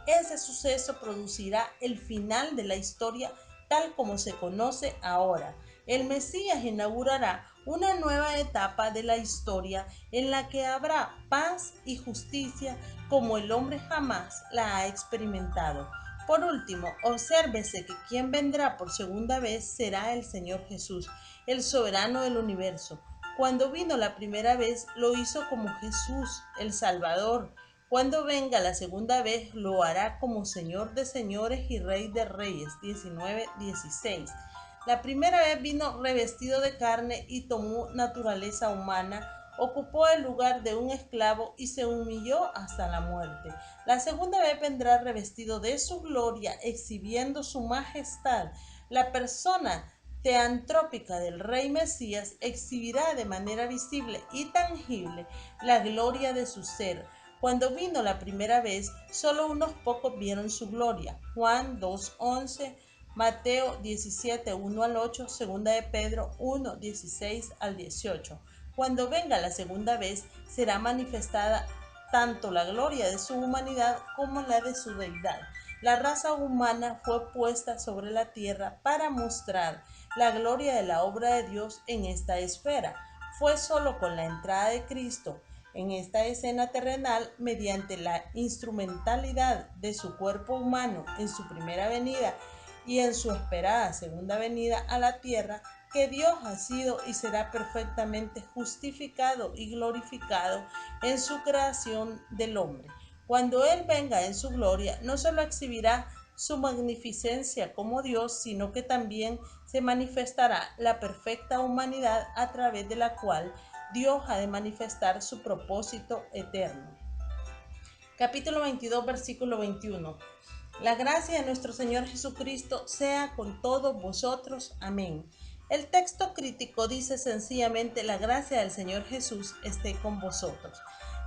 Ese suceso producirá el final de la historia tal como se conoce ahora. El Mesías inaugurará una nueva etapa de la historia en la que habrá paz y justicia como el hombre jamás la ha experimentado. Por último, obsérvese que quien vendrá por segunda vez será el Señor Jesús, el soberano del universo. Cuando vino la primera vez, lo hizo como Jesús, el Salvador. Cuando venga la segunda vez, lo hará como Señor de señores y Rey de reyes. 19:16. La primera vez vino revestido de carne y tomó naturaleza humana, ocupó el lugar de un esclavo y se humilló hasta la muerte. La segunda vez vendrá revestido de su gloria, exhibiendo su majestad. La persona teantrópica del Rey Mesías exhibirá de manera visible y tangible la gloria de su ser. Cuando vino la primera vez, solo unos pocos vieron su gloria. Juan 2:11, Mateo 17:1-8, segunda de Pedro 1:16-18. Cuando venga la segunda vez, será manifestada tanto la gloria de su humanidad como la de su deidad. La raza humana fue puesta sobre la tierra para mostrar la gloria de la obra de Dios en esta esfera. Fue solo con la entrada de Cristo en esta escena terrenal, mediante la instrumentalidad de su cuerpo humano en su primera venida y en su esperada segunda venida a la tierra, que Dios ha sido y será perfectamente justificado y glorificado en su creación del hombre. Cuando Él venga en su gloria, no solo exhibirá su magnificencia como Dios, sino que también se manifestará la perfecta humanidad a través de la cual Dios ha de manifestar su propósito eterno. Capítulo 22, versículo 21. La gracia de nuestro Señor Jesucristo sea con todos vosotros. Amén. El texto crítico dice sencillamente: la gracia del Señor Jesús esté con vosotros.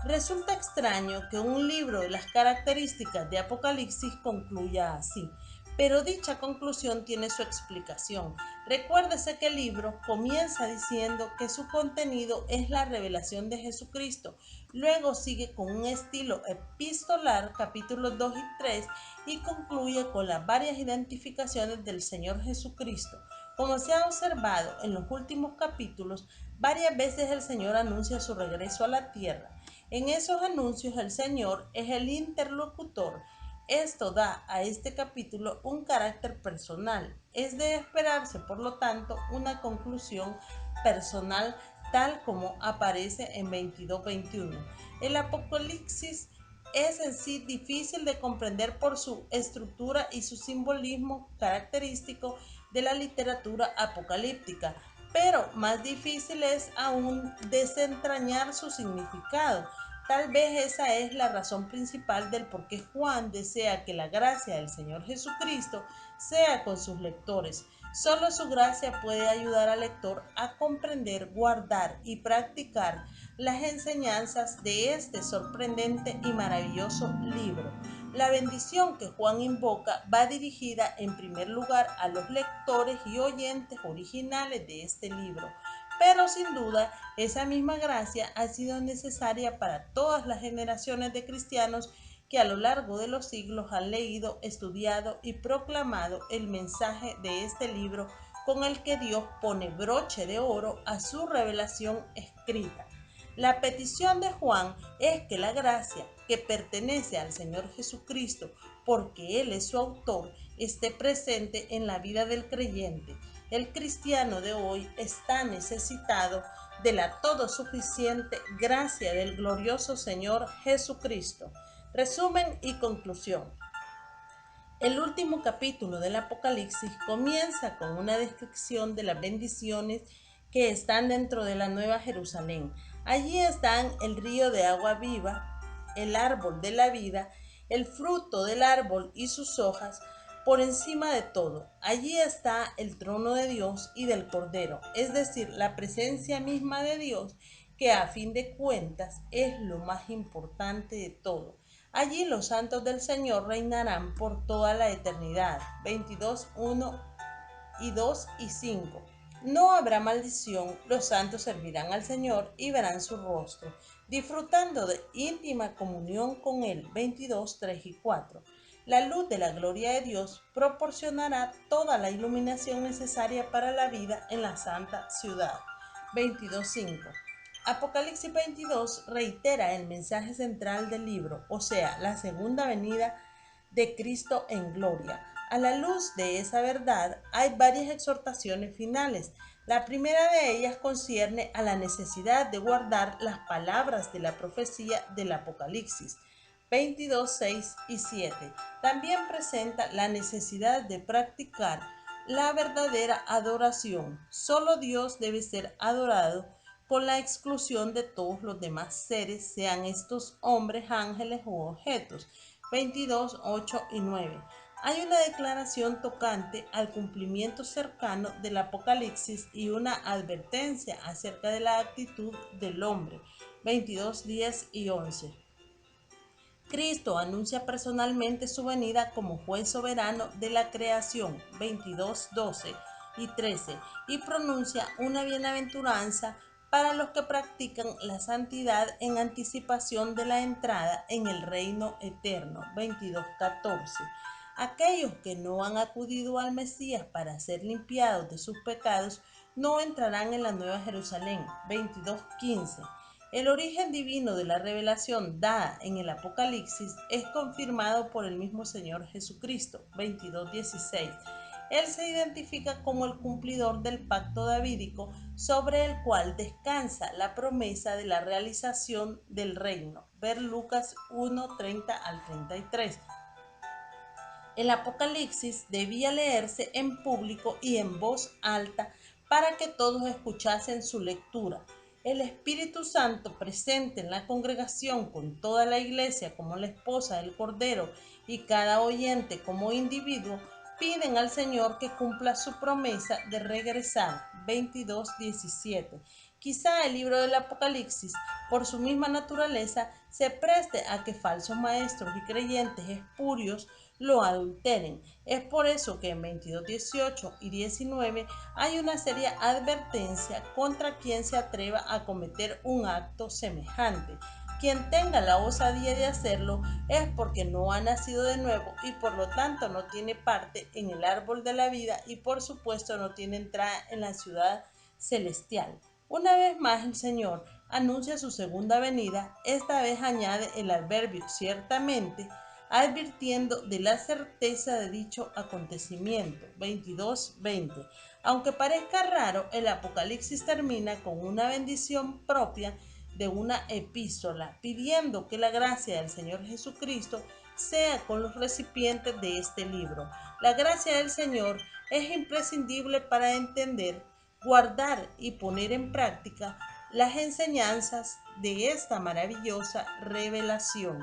Resulta extraño que un libro de las características de Apocalipsis concluya así, pero dicha conclusión tiene su explicación. Recuérdese que el libro comienza diciendo que su contenido es la revelación de Jesucristo. Luego sigue con un estilo epistolar, capítulos 2 y 3, y concluye con las varias identificaciones del Señor Jesucristo. Como se ha observado en los últimos capítulos, varias veces el Señor anuncia su regreso a la tierra. En esos anuncios el Señor es el interlocutor. Esto da a este capítulo un carácter personal. Es de esperarse, por lo tanto, una conclusión personal tal como aparece en 22:21. El Apocalipsis es en sí difícil de comprender por su estructura y su simbolismo característico de la literatura apocalíptica, pero más difícil es aún desentrañar su significado. Tal vez esa es la razón principal del por qué Juan desea que la gracia del Señor Jesucristo sea con sus lectores. Solo su gracia puede ayudar al lector a comprender, guardar y practicar las enseñanzas de este sorprendente y maravilloso libro. La bendición que Juan invoca va dirigida en primer lugar a los lectores y oyentes originales de este libro, pero sin duda esa misma gracia ha sido necesaria para todas las generaciones de cristianos que a lo largo de los siglos han leído, estudiado y proclamado el mensaje de este libro, con el que Dios pone broche de oro a su revelación escrita. La petición de Juan es que la gracia que pertenece al Señor Jesucristo, porque Él es su autor, esté presente en la vida del creyente. El cristiano de hoy está necesitado de la todo suficiente gracia del glorioso Señor Jesucristo. Resumen y conclusión. El último capítulo del Apocalipsis comienza con una descripción de las bendiciones que están dentro de la Nueva Jerusalén. Allí están el río de agua viva, el árbol de la vida, el fruto del árbol y sus hojas. Por encima de todo, allí está el trono de Dios y del Cordero, es decir, la presencia misma de Dios, que a fin de cuentas es lo más importante de todo. Allí los santos del Señor reinarán por toda la eternidad. 22, 1 y 2 y 5. No habrá maldición, los santos servirán al Señor y verán su rostro, disfrutando de íntima comunión con Él. 22, 3 y 4. La luz de la gloria de Dios proporcionará toda la iluminación necesaria para la vida en la santa ciudad. 22, 5. Apocalipsis 22 reitera el mensaje central del libro, o sea, la segunda venida de Cristo en gloria. A la luz de esa verdad hay varias exhortaciones finales. La primera de ellas concierne a la necesidad de guardar las palabras de la profecía del Apocalipsis 22, 6 y 7. También presenta la necesidad de practicar la verdadera adoración. Solo Dios debe ser adorado con la exclusión de todos los demás seres, sean estos hombres, ángeles u objetos. 22, 8 y 9. Hay una declaración tocante al cumplimiento cercano del Apocalipsis y una advertencia acerca de la actitud del hombre. 22, 10 y 11. Cristo anuncia personalmente su venida como juez soberano de la creación. 22, 12 y 13. Y pronuncia una bienaventuranza para los que practican la santidad en anticipación de la entrada en el reino eterno. 22, 14. Aquellos que no han acudido al Mesías para ser limpiados de sus pecados no entrarán en la Nueva Jerusalén. 22, 15. El origen divino de la revelación dada en el Apocalipsis es confirmado por el mismo Señor Jesucristo. 22, 16. Él se identifica como el cumplidor del pacto davídico sobre el cual descansa la promesa de la realización del reino. Ver Lucas 1, 30 al 33. El Apocalipsis debía leerse en público y en voz alta para que todos escuchasen su lectura. El Espíritu Santo presente en la congregación con toda la iglesia como la esposa del Cordero y cada oyente como individuo piden al Señor que cumpla su promesa de regresar. 22:17. Quizá el libro del Apocalipsis, por su misma naturaleza, se preste a que falsos maestros y creyentes espurios lo adulteren. Es por eso que en 22, 18 y 19 hay una seria advertencia contra quien se atreva a cometer un acto semejante. Quien tenga la osadía de hacerlo es porque no ha nacido de nuevo y por lo tanto no tiene parte en el árbol de la vida y por supuesto no tiene entrada en la ciudad celestial. Una vez más el Señor anuncia su segunda venida, esta vez añade el adverbio ciertamente, advirtiendo de la certeza de dicho acontecimiento. 22:20. Aunque parezca raro, el Apocalipsis termina con una bendición propia de una epístola, pidiendo que la gracia del Señor Jesucristo sea con los recipientes de este libro. La gracia del Señor es imprescindible para entender, guardar y poner en práctica las enseñanzas de esta maravillosa revelación.